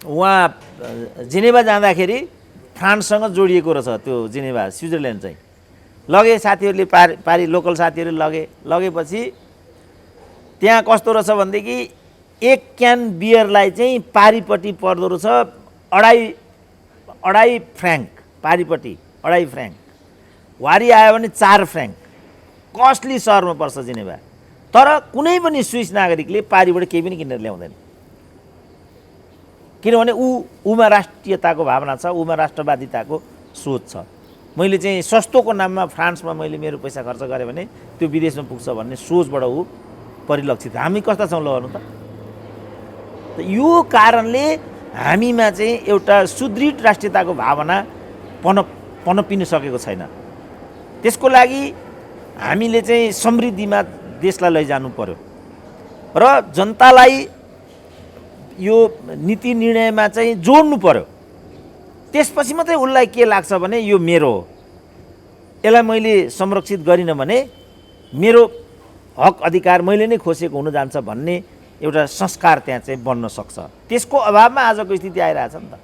उहाँ जेनेभा जाँदाखेरि फ्रान्ससँग जोडिएको रहेछ त्यो जेनेभा, स्विजरल्यान्ड चाहिँ लगे साथीहरूले पारी लोकल साथीहरूले लगेपछि त्यहाँ कस्तो रहेछ भनेदेखि 1 क्यान बियरलाई चाहिँ पारीपट्टि पर्दो रहेछ 2.5 फ्र्याङ्क, पारीपट्टि 2.5 फ्र्याङ्क, वारी आयो भने 4 फ्र्याङ्क। कस्टली सहरमा पर्छ जेनेभा। तर कुनै पनि स्विस नागरिकले पारीबाट केही पनि किनेर ल्याउँदैन, किनभने ऊमा राष्ट्रियताको भावना छ, ऊमा राष्ट्रवादिताको सोच छ। मैले चाहिँ सस्तोको नाममा फ्रान्समा मैले मेरो पैसा खर्च गरेँ भने त्यो विदेशमा पुग्छ भन्ने सोचबाट ऊ परिलक्षित। हामी कस्ता छौँ ल भन्नु त? यो कारणले हामीमा चाहिँ एउटा सुदृढ राष्ट्रियताको भावना पनपिन सकेको छैन। त्यसको लागि हामीले चाहिँ समृद्धिमा देशलाई लैजानु पर्यो र जनतालाई यो नीति निर्णयमा चाहिँ जोड्नु पर्यो। त्यसपछि मात्रै उसलाई के लाग्छ भने यो मेरो हो, यसलाई मैले संरक्षित गरिनँ भने मेरो हक अधिकार मैले नै खोसेको हुन जान्छ भन्ने एउटा संस्कार त्यहाँ चाहिँ बन्न सक्छ। त्यसको अभावमा आजको स्थिति आइरहेछ नि त।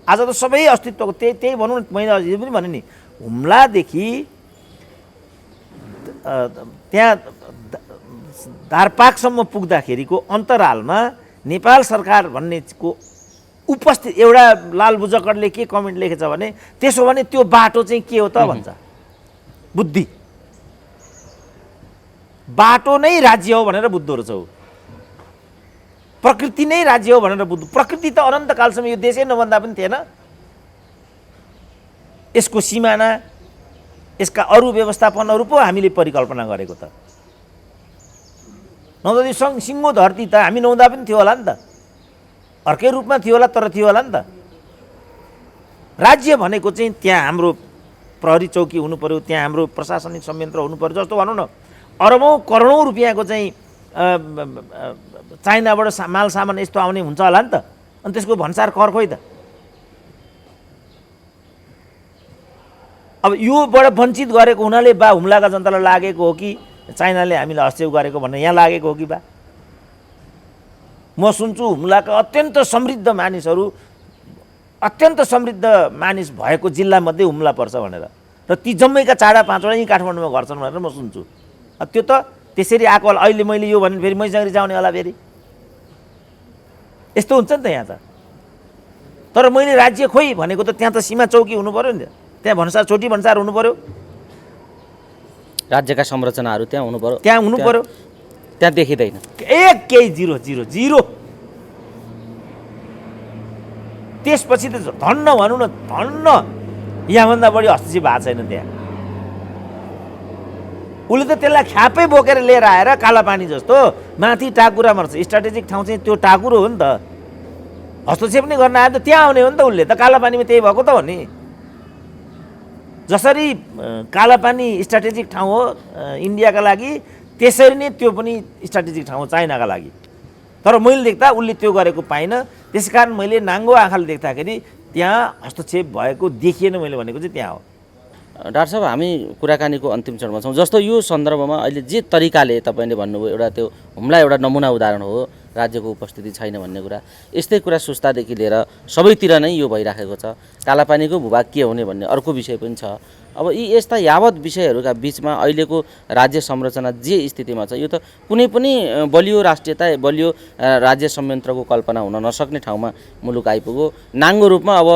आज त सबै अस्तित्वको त्यही भनौँ न, मैले अझै पनि भने नि, हुम्लादेखि त्यहाँ धारपाकसम्म पुग्दाखेरिको अन्तरालमा नेपाल सरकार भन्नेको उपस्थित एउटा लाल बुजकरले के कमेन्ट लेखेछ भने त्यसो भने त्यो बाटो चाहिँ के हो त भन्छ। बाटो नै राज्य हो भनेर बुझ्दो रहेछ ऊ। प्रकृति नै राज्य हो भनेर बुझ्दो। प्रकृति त अनन्तकालसम्म यो देशै नभन्दा पनि थिएन। यसको सिमाना, यसका अरू व्यवस्थापनहरू पो हामीले परिकल्पना गरेको त। नहुँदा त्यो सिङ्गो धरती त हामी नहुँदा पनि थियो होला नि त, अर्कै रूपमा थियो होला, तर थियो होला नि त। राज्य भनेको चाहिँ त्यहाँ हाम्रो प्रहरी चौकी हुनु पर्यो, त्यहाँ हाम्रो प्रशासनिक संयन्त्र हुनु पर्यो। जस्तो भनौँ न अरबौँ करोडौँ रुपियाँको चाहिँ चाइनाबाट माल सामान यस्तो आउने हुन्छ होला नि त। अनि त्यसको भन्सार कर खोइ त। अब योबाट वञ्चित गरेको हुनाले बा हुम्लाका जनतालाई लागेको हो कि चाइनाले हामीलाई हस्तक्षेप गरेको भन्ने यहाँ लागेको हो कि बा? म सुन्छु हुम्लाका अत्यन्त समृद्ध मानिसहरू, अत्यन्त समृद्ध मानिस भएको जिल्लामध्ये हुम्ला पर्छ भनेर, र ती जम्मैका 4-5 वटा यहीँ काठमाडौँमा घर छन् भनेर म सुन्छु। त्यो त त्यसरी आएको होला। अहिले मैले यो भने फेरि मैसागरी जाउने होला फेरि, यस्तो हुन्छ नि त यहाँ त। तर मैले राज्य खोइ भनेको त त्यहाँ त सीमा चौकी हुनु पर्यो नि, त्यहाँ भन्सार छोटी भन्सार हुनु पर्यो, राज्यका संरचनाहरू त्यहाँ हुनु पर्यो, त्यहाँ हुनु पर्यो। त्यहाँ देखिँदैन, केही 0-0-0। त्यसपछि त धन्न भनौँ न, धन्न यहाँभन्दा बढी हस्तक्षेप भएको छैन त्यहाँ। उसले त त्यसलाई ख्यापै बोकेर लिएर आएर कालापानी जस्तो माथि टाकुरामा रहेछ, स्ट्राटेजिक ठाउँ चाहिँ त्यो टाकुरो हो नि त। हस्तक्षेप नै गर्न आयो त त्यहाँ आउने हो नि त उसले त। कालापानीमा त्यही भएको त हो नि। जसरी कालापानी स्ट्राटेजिक ठाउँ हो इन्डियाका लागि, त्यसरी नै त्यो पनि स्ट्राटेजिक ठाउँ हो चाइनाका लागि। तर मैले देख्दा उसले त्यो गरेको पाइनँ। त्यसकारण मैले नाङ्गो आँखाले देख्दाखेरि त्यहाँ हस्तक्षेप भएको देखिएन। मैले भनेको चाहिँ त्यहाँ हो। डाक्टर साहब, हामी कुराकानीको अन्तिम चरणमा छौँ। जस्तो यो सन्दर्भमा अहिले जे तरिकाले तपाईँले भन्नुभयो, एउटा त्यो हुम्ला एउटा नमुना उदाहरण हो, राज्यको उपस्थिति छैन भन्ने कुरा। यस्तै कुरा सुस्तादेखि लिएर सबैतिर नै यो भइराखेको छ। कालापानीको भूभाग के हुने भन्ने अर्को विषय पनि छ। अब यी यस्ता यावत विषयहरूका बिचमा अहिलेको राज्य संरचना जे स्थितिमा छ, यो त कुनै पनि बलियो राष्ट्रियता, बलियो राज्य संयन्त्रको कल्पना हुन नसक्ने ठाउँमा मुलुक आइपुग्यो। नाङ्गो रूपमा अब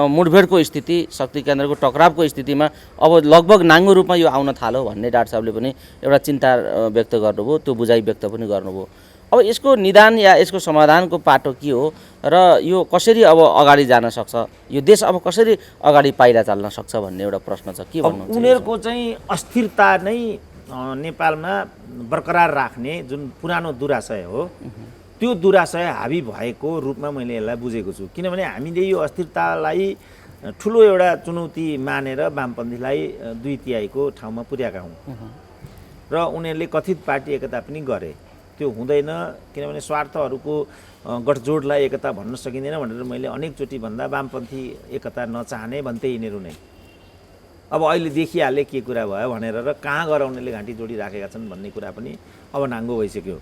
मुठभेडको स्थिति, शक्ति केन्द्रको टकरावको स्थितिमा अब लगभग नाङ्गो रूपमा यो आउन थाल्यो भन्ने डाक्टर साहबले पनि एउटा चिन्ता व्यक्त गर्नुभयो, त्यो बुझाइ व्यक्त पनि गर्नुभयो। अब यसको निदान या यसको समाधानको पाटो के हो र यो कसरी अब अगाडि जान सक्छ, यो देश अब कसरी अगाडि पाइला चाल्न सक्छ भन्ने एउटा प्रश्न छ। के भन्नुहुन्छ? उनीहरूको चाहिँ अस्थिरता नै नेपालमा बरकरार राख्ने जुन पुरानो दुराशय हो, त्यो दुराशय हावी भएको रूपमा मैले यसलाई बुझेको छु। किनभने हामीले यो अस्थिरतालाई ठुलो एउटा चुनौती मानेर वामपन्थीलाई 2/3को ठाउँमा पुर्याएका हौँ र उनीहरूले कथित पार्टी एकता पनि गरे। त्यो हुँदैन, किनभने स्वार्थहरूको गठजोडलाई एकता भन्न सकिँदैन भनेर मैले अनेकचोटि भन्दा वामपन्थी एकता नचाहने भन्थे यिनीहरू नै। अब अहिले देखिहाले के कुरा भयो भनेर र कहाँ गएर उनीहरूले घाँटी जोडिराखेका छन् भन्ने कुरा पनि अब नाङ्गो भइसक्यो।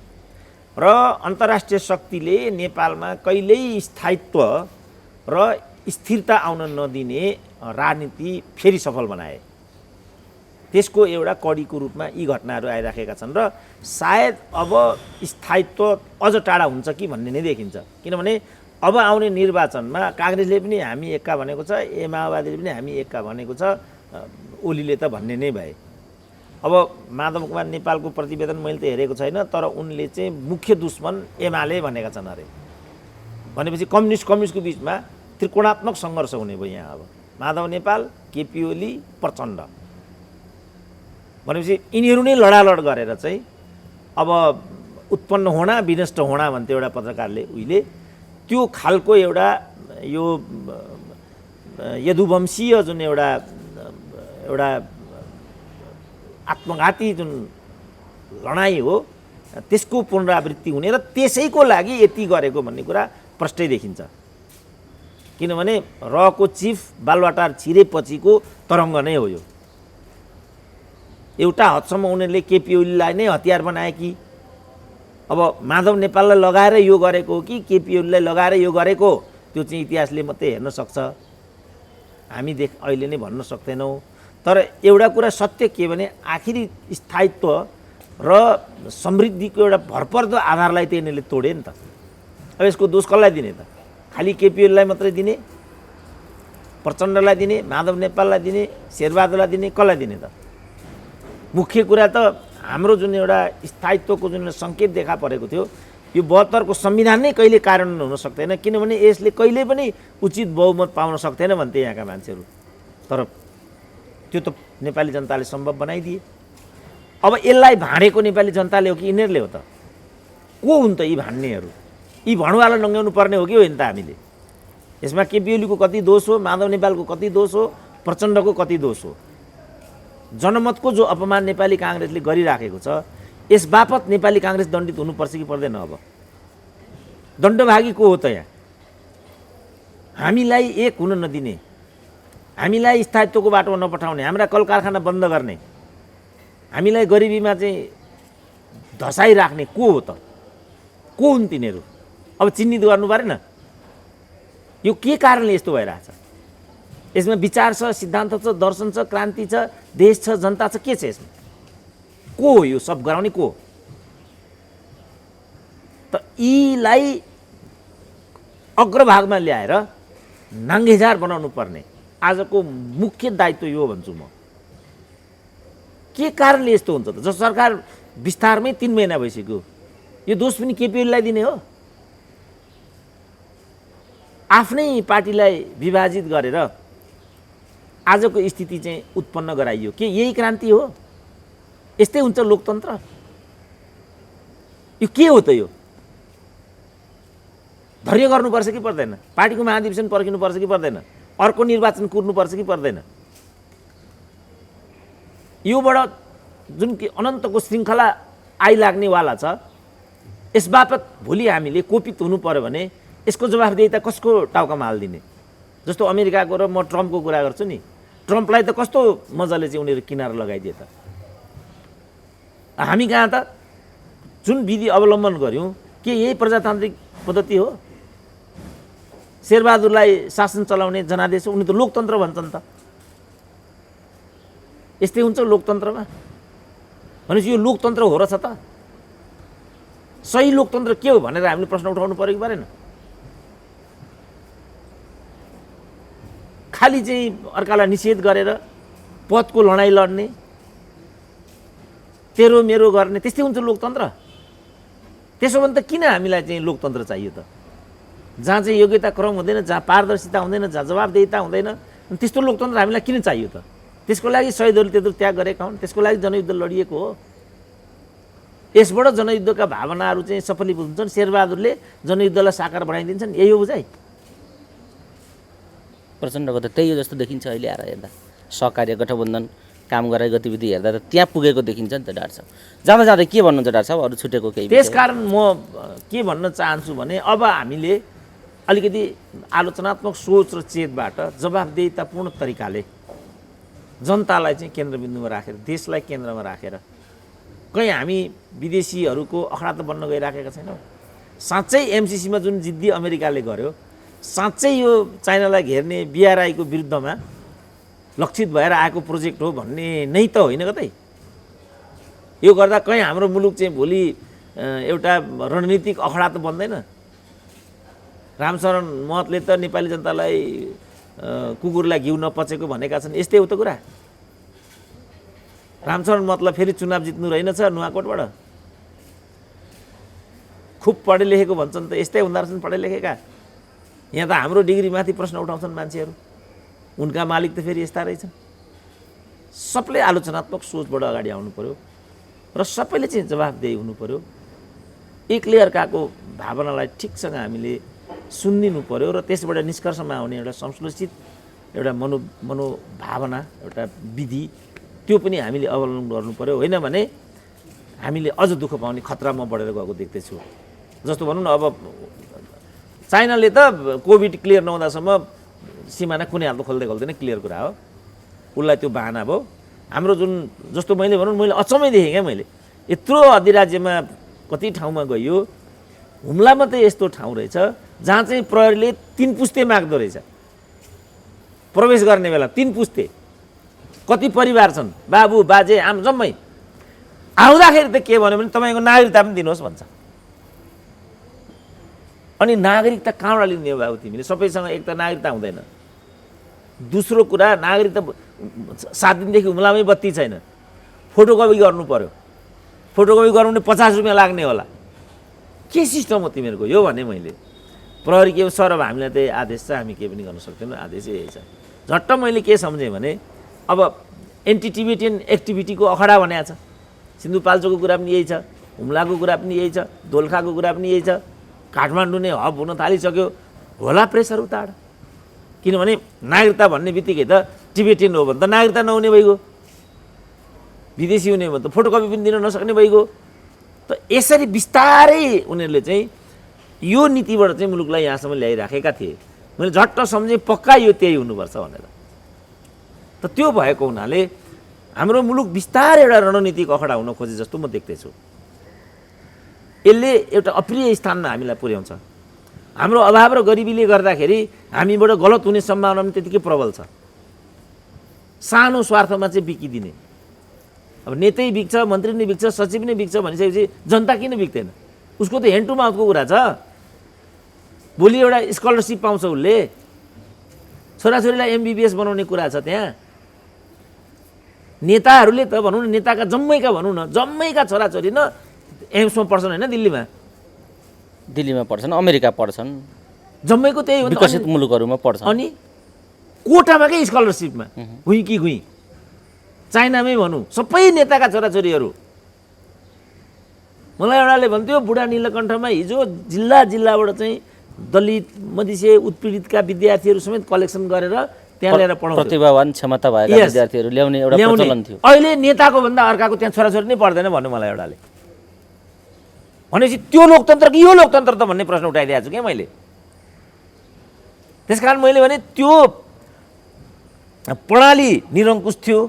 र अन्तर्राष्ट्रिय शक्तिले नेपालमा कहिल्यै स्थायित्व र स्थिरता आउन नदिने राजनीति फेरि सफल बनाए। त्यसको एउटा कडीको रूपमा यी घटनाहरू आइराखेका छन् र सायद अब स्थायित्व अझ टाढा हुन्छ कि भन्ने नै देखिन्छ। किनभने अब आउने निर्वाचनमा काङ्ग्रेसले पनि हामी एक्का भनेको छ, माओवादीले पनि हामी एक्का भनेको छ, ओलीले त भन्ने नै भए। अब माधव कुमार नेपालको प्रतिवेदन मैले त हेरेको छैन, तर उनले चाहिँ मुख्य दुश्मन एमाले भनेका छन् अरे। भनेपछि कम्युनिस्टको बिचमा त्रिकोणात्मक सङ्घर्ष हुने भयो यहाँ। अब माधव नेपाल, केपी ओली, प्रचण्ड भनेपछि यिनीहरू नै लडालड गरेर चाहिँ अब उत्पन्न होना विनष्ट होना भन्थ्यो एउटा पत्रकारले उहिले। त्यो खालको एउटा यो यदुवंशीय जुन एउटा आत्मघाती जुन लडाइँ हो, त्यसको पुनरावृत्ति हुने र त्यसैको लागि यति गरेको भन्ने कुरा प्रष्टै देखिन्छ। किनभने रको चिफ बालुवाटार छिरेपछिको तरङ्ग नै हो यो। एउटा हदसम्म उनीहरूले केपी ओलीलाई नै हतियार बनाए कि अब माधव नेपाललाई लगाएर यो गरेको हो कि केपी ओलीलाई लगाएर यो गरेको, त्यो चाहिँ इतिहासले मात्रै हेर्न सक्छ, हामी अहिले नै भन्न सक्दैनौँ। तर एउटा कुरा सत्य के भने आखिरी स्थायित्व र समृद्धिको एउटा भरपर्दो आधारलाई त यिनीहरूले तोडे नि त। अब यसको दोष कसलाई दिने त? खालि केपी ओलीलाई मात्रै दिने, प्रचण्डलाई दिने, माधव नेपाललाई दिने, शेरबहादुरलाई दिने, कसलाई दिने त? मुख्य कुरा त हाम्रो जुन एउटा स्थायित्वको जुन सङ्केत देखा परेको थियो यो 72 को संविधान नै कहिले कार्यान्वयन हुन सक्दैन, किनभने यसले कहिले पनि उचित बहुमत पाउन सक्दैन भन्थे यहाँका मान्छेहरू। तर त्यो त नेपाली जनताले सम्भव बनाइदिए। अब यसलाई भाँडेको नेपाली जनताले हो कि यिनीहरूले हो त? को हुन् त यी भान्नेहरू? यी भणुवालाई नङ्ग्याउनु पर्ने हो कि होइन त हामीले? यसमा केपी ओलीको कति दोष हो, माधव नेपालको कति दोष हो, प्रचण्डको कति दोष हो? जनमतको जो अपमान नेपाली काङ्ग्रेसले गरिराखेको छ यस बापत नेपाली काङ्ग्रेस दण्डित हुनुपर्छ कि पर्दैन? अब दण्डभागी को हो त यहाँ? हामीलाई एक हुन नदिने, हामीलाई स्थायित्वको बाटोमा नपठाउने, हाम्रा कल कारखाना बन्द गर्ने, हामीलाई गरिबीमा चाहिँ धसाइराख्ने को हो त? को हुन् तिनीहरू? अब चिन्हित गर्नु परेन? यो के कारणले यस्तो भइरहेछ? यसमा विचार छ, सिद्धान्त छ, दर्शन छ, क्रान्ति छ, देश छ, जनता छ, के छ यसमा? को हो यो सब गराउने? को हो त? यीलाई अग्रभागमा ल्याएर नाङ्गेझार बनाउनु पर्ने आजको मुख्य दायित्व यो भन्छु म। के कारणले यस्तो हुन्छ त? जब सरकार विस्तारमै 3 महिना भइसक्यो, यो दोष पनि केपी ओलीलाई दिने हो? आफ्नै पार्टीलाई विभाजित गरेर आजको स्थिति चाहिँ उत्पन्न गराइयो। के यही क्रान्ति हो? यस्तै हुन्छ लोकतन्त्र? यो के हो त? यो धैर्य गर्नुपर्छ कि पर्दैन? पार्टीको महाधिवेशन पर्खिनुपर्छ कि पर्दैन? अर्को निर्वाचन कुर्नुपर्छ कि पर्दैन? योबाट जुन कि अनन्तको श्रृङ्खला आइलाग्नेवाला छ, यस बापत भोलि हामीले कोपित हुनु पर्यो भने यसको जवाफदेहिता कसको टाउकामा हालिदिने? जस्तो अमेरिकाको र म ट्रम्पको कुरा गर्छु नि, ट्रम्पलाई त कस्तो मजाले चाहिँ उनीहरू किनारा लगाइदिए त। हामी कहाँ त जुन विधि अवलम्बन गऱ्यौँ के यही प्रजातान्त्रिक पद्धति हो? शेरबहादुरलाई शासन चलाउने जनादेश हो? उनी त लोकतन्त्र भन्छन् त। यस्तै हुन्छ लोकतन्त्रमा? भनेपछि यो लोकतन्त्र हो रहेछ त? सही लोकतन्त्र के हो भनेर हामीले प्रश्न उठाउनु पर्यो कि परेन? खालि चाहिँ अर्कालाई निषेध गरेर पदको लडाइँ लड्ने, तेरो मेरो गर्ने, त्यस्तै हुन्छ लोकतन्त्र? त्यसो भने त किन हामीलाई चाहिँ लोकतन्त्र चाहियो त? जहाँ चाहिँ योग्यता क्रम हुँदैन, जहाँ पारदर्शिता हुँदैन, जहाँ जवाबदेहिता हुँदैन, त्यस्तो लोकतन्त्र हामीलाई किन चाहियो त? त्यसको लागि शहीदहरू त्यत्रो त्याग गरेका हुन्, त्यसको लागि जनयुद्ध लडिएको हो। यसबाट जनयुद्धका भावनाहरू चाहिँ सफलीभूत हुन्छन्। शेरबहादुरले जनयुद्धलाई साकार बनाइदिन्छन्, यही हो बुझाइ? प्रचण्डको त त्यही हो जस्तो देखिन्छ अहिले आएर हेर्दा। सहकार्य गठबन्धन काम गराएको गतिविधि हेर्दा त त्यहाँ पुगेको देखिन्छ नि त डाक्टर साहब। जाँदा जाँदै के भन्नुहुन्छ डाक्टर साहब? अरू छुटेको केही? त्यसकारण म के भन्न चाहन्छु भने अब हामीले अलिकति आलोचनात्मक सोच र चेतबाट जवाफदेहितापूर्ण तरिकाले जनतालाई चाहिँ केन्द्रबिन्दुमा राखेर, देशलाई केन्द्रमा राखेर, कहीँ हामी विदेशीहरूको अखडा त बन्न गइराखेका छैनौँ। साँच्चै एमसिसीमा जुन जिद्दी अमेरिकाले गर्यो, साँच्चै यो चाइनालाई घेर्ने बिआरआईको विरुद्धमा लक्षित भएर आएको प्रोजेक्ट हो भन्ने नै त होइन कतै? यो गर्दा कहीँ हाम्रो मुलुक चाहिँ भोलि एउटा रणनीतिक अखडा त बन्दैन? रामशरण महतले त नेपाली जनतालाई कुकुरलाई घिउ नपचेको भनेका छन्। यस्तै हो त कुरा? रामशरण महतलाई फेरि चुनाव जित्नु रहेनछ नुवाकोटबाट? खुब पढे लेखेको भन्छन् त, यस्तै हुँदो रहेछन् पढे लेखेका? यहाँ त हाम्रो डिग्रीमाथि प्रश्न उठाउँछन् मान्छेहरू। उनका मालिक त फेरि यस्ता रहेछन्। सबले आलोचनात्मक सोचबाट अगाडि आउनु पर्यो र सबैले चाहिँ जवाफदेही हुनु पर्यो। एकले अर्काको भावनालाई ठिकसँग हामीले सुनिदिनु पर्यो र त्यसबाट निष्कर्षमा आउने एउटा संश्लेषित एउटा मनोभावना, एउटा विधि, त्यो पनि हामीले अवलम्बन गर्नु पर्यो। होइन भने हामीले अझ दुःख पाउने खतरामा बढेर गएको देख्दैछु। जस्तो भनौँ न, अब चाइनाले त कोभिड क्लियर नहुँदासम्म सिमाना कुनै हालत खोल्दै खोल्दैन, क्लियर कुरा हो। उसलाई त्यो बाहना भयो। हाम्रो जुन जस्तो मैले भनौँ, मैले अचम्मै देखेँ क्या, मैले यत्रो अधिराज्यमा कति ठाउँमा गइयो, हुम्ला मात्रै यस्तो ठाउँ रहेछ जहाँ चाहिँ प्रहरीले 3 पुस्ते माग्दो रहेछ प्रवेश गर्ने बेला। 3 पुस्ते, कति परिवार छन्, बाबु बाजे आम जम्मै। आउँदाखेरि त के भन्यो भने तपाईँको नागरिकता पनि दिनुहोस् भन्छ। अनि नागरिकता कहाँबाट लिने हो बाबु तिमीले? सबैसँग एक त नागरिकता हुँदैन। दोस्रो कुरा, नागरिकता 7 दिनदेखि हुम्लामै बत्ती छैन, फोटोकपी गर्नु पर्यो। फोटोकपी गराउने 50 रुपियाँ लाग्ने होला। के सिस्टम हो तिमीहरूको यो भने मैले प्रहरी के सर अब हामीलाई त आदेश छ, हामी केही पनि गर्न सक्दैनौँ, आदेश यही छ। झट्ट मैले के सम्झेँ भने अब एन्टी टिबेटियन एक्टिभिटीको अखडा भनेको छ, सिन्धुपाल्चोकको कुरा पनि यही छ, हुम्लाको कुरा पनि यही छ, दोलखाको कुरा पनि यही छ, काठमाडौँ नै हब हुन थालिसक्यो होला प्रेसर उताड। किनभने नागरिकता भन्ने बित्तिकै त टिबेटियन हो भने त नागरिकता नहुने भइगयो, विदेशी हुने भने त फोटोकपी पनि दिन नसक्ने भइगयो। त यसरी बिस्तारै उनीहरूले चाहिँ यो नीतिबाट चाहिँ मुलुकलाई यहाँसम्म ल्याइराखेका थिए। मैले झट्ट सम्झेँ पक्का यो त्यही हुनुपर्छ भनेर। त त्यो भएको हुनाले हाम्रो मुलुक बिस्तारै एउटा रणनीतिक अखडा हुन खोजे जस्तो म देख्दैछु। यसले एउटा अप्रिय स्थानमा हामीलाई पुर्याउँछ। हाम्रो अभाव र गरिबीले गर्दाखेरि हामीबाट गलत हुने सम्भावना पनि त्यतिकै प्रबल छ। सानो स्वार्थमा चाहिँ बिकिदिने, अब नेतै बिक्छ, मन्त्री नै बिक्छ, सचिव नै बिक्छ भनिसकेपछि जनता किन बिक्दैन? उसको त ह्यान्ड टु माउथको कुरा छ। भोलि एउटा स्कलरसिप पाउँछ उसले, छोराछोरीलाई MBBS बनाउने कुरा छ त्यहाँ। नेताहरूले त भनौँ न, नेताका जम्मैका भनौँ न, जम्मैका छोराछोरी न एम्समा पढ्छन् होइन, दिल्लीमा पढ्छन्, अमेरिका पढ्छन्, जम्मैको त्यही हो नि, विकसित मुलुकहरूमा पढ्छन्। अनि कोटामा के स्कलरसिपमा हुँ कि गुँ, चाइनामै भनौँ सबै नेताका छोराछोरीहरू। मलाई एउटाले भन्थ्यो बुढा नीलकण्ठमा हिजो जिल्लाबाट चाहिँ दलित मधेसी उत्पीडितका विद्यार्थीहरू समेत कलेक्सन गरेर त्यहाँ ल्याएर पढाउँथ्यो। प्रतिभावान क्षमता भएका विद्यार्थीहरू ल्याउने एउटा प्रचलन थियो। अहिले नेताको भन्दा अर्काको त्यहाँ छोराछोरी नै पढ्दैन भन्नु मलाई एउटाले। भनेपछि त्यो लोकतन्त्र कि यो लोकतन्त्र त भन्ने प्रश्न उठाइदिएको छु क्या मैले। त्यसकारण मैले भने त्यो प्रणाली निरङ्कुश थियो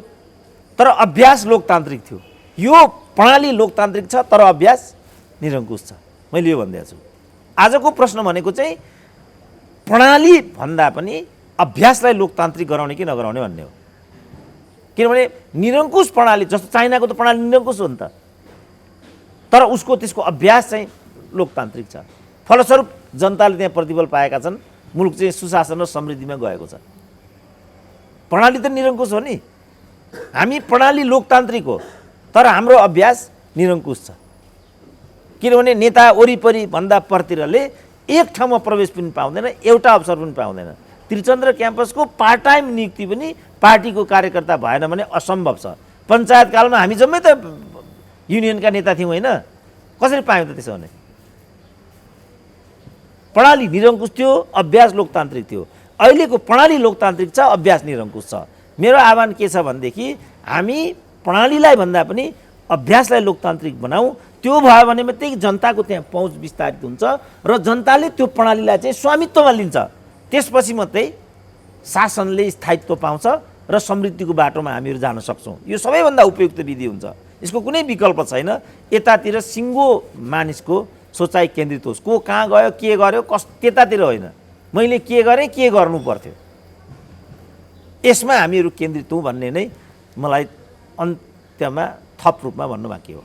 तर अभ्यास लोकतान्त्रिक थियो। यो प्रणाली लोकतान्त्रिक छ तर अभ्यास निरङ्कुश छ, मैले यो भनिदिएको छु। आजको प्रश्न भनेको चाहिँ प्रणाली भन्दा पनि अभ्यासलाई लोकतान्त्रिक गराउने कि नगराउने भन्ने हो। किनभने निरङ्कुश प्रणाली जस्तो चाइनाको त प्रणाली निरङ्कुश हो नि त, तर उसको त्यसको अभ्यास चाहिँ लोकतान्त्रिक छ। फलस्वरूप जनताले त्यहाँ प्रतिफल पाएका छन्, मुलुक चाहिँ सुशासन र समृद्धिमा गएको छ। प्रणाली त निरङ्कुश हो नि, हामी प्रणाली लोकतान्त्रिक हो तर हाम्रो अभ्यास निरङ्कुश छ। किनभने नेता वरिपरि भन्दा परतिरले एक ठाउँमा प्रवेश पनि पाउँदैन, एउटा अवसर पनि पाउँदैन। त्रिचन्द्र क्याम्पसको पार्ट टाइम नियुक्ति पनि पार्टीको कार्यकर्ता भएन भने असम्भव छ। पञ्चायत कालमा हामी जम्मै त युनियनका नेता थियौँ होइन, कसरी पायौँ त त्यसो भने? प्रणाली निरङ्कुश थियो, अभ्यास लोकतान्त्रिक थियो। अहिलेको प्रणाली लोकतान्त्रिक छ, अभ्यास निरङ्कुश छ। मेरो आह्वान के छ भनेदेखि हामी प्रणालीलाई भन्दा पनि अभ्यासलाई लोकतान्त्रिक बनाऊ। त्यो भयो भने मात्रै जनताको त्यहाँ पहुँच विस्तारित हुन्छ र जनताले त्यो प्रणालीलाई चाहिँ स्वामित्वमा लिन्छ। त्यसपछि मात्रै शासनले स्थायित्व पाउँछ र समृद्धिको बाटोमा हामीहरू जान सक्छौँ। यो सबैभन्दा उपयुक्त विधि हुन्छ, यसको कुनै विकल्प छैन। यतातिर सिङ्गो मानिसको सोचाइ केन्द्रित होस्, को कहाँ गयो के गर्यो त्यतातिर होइन, मैले के गरेँ के गर्नु पर्थ्यो, यसमा हामीहरू केन्द्रित हौँ भन्ने नै मलाई अन्त्यमा थप रूपमा भन्नु बाँकी हो।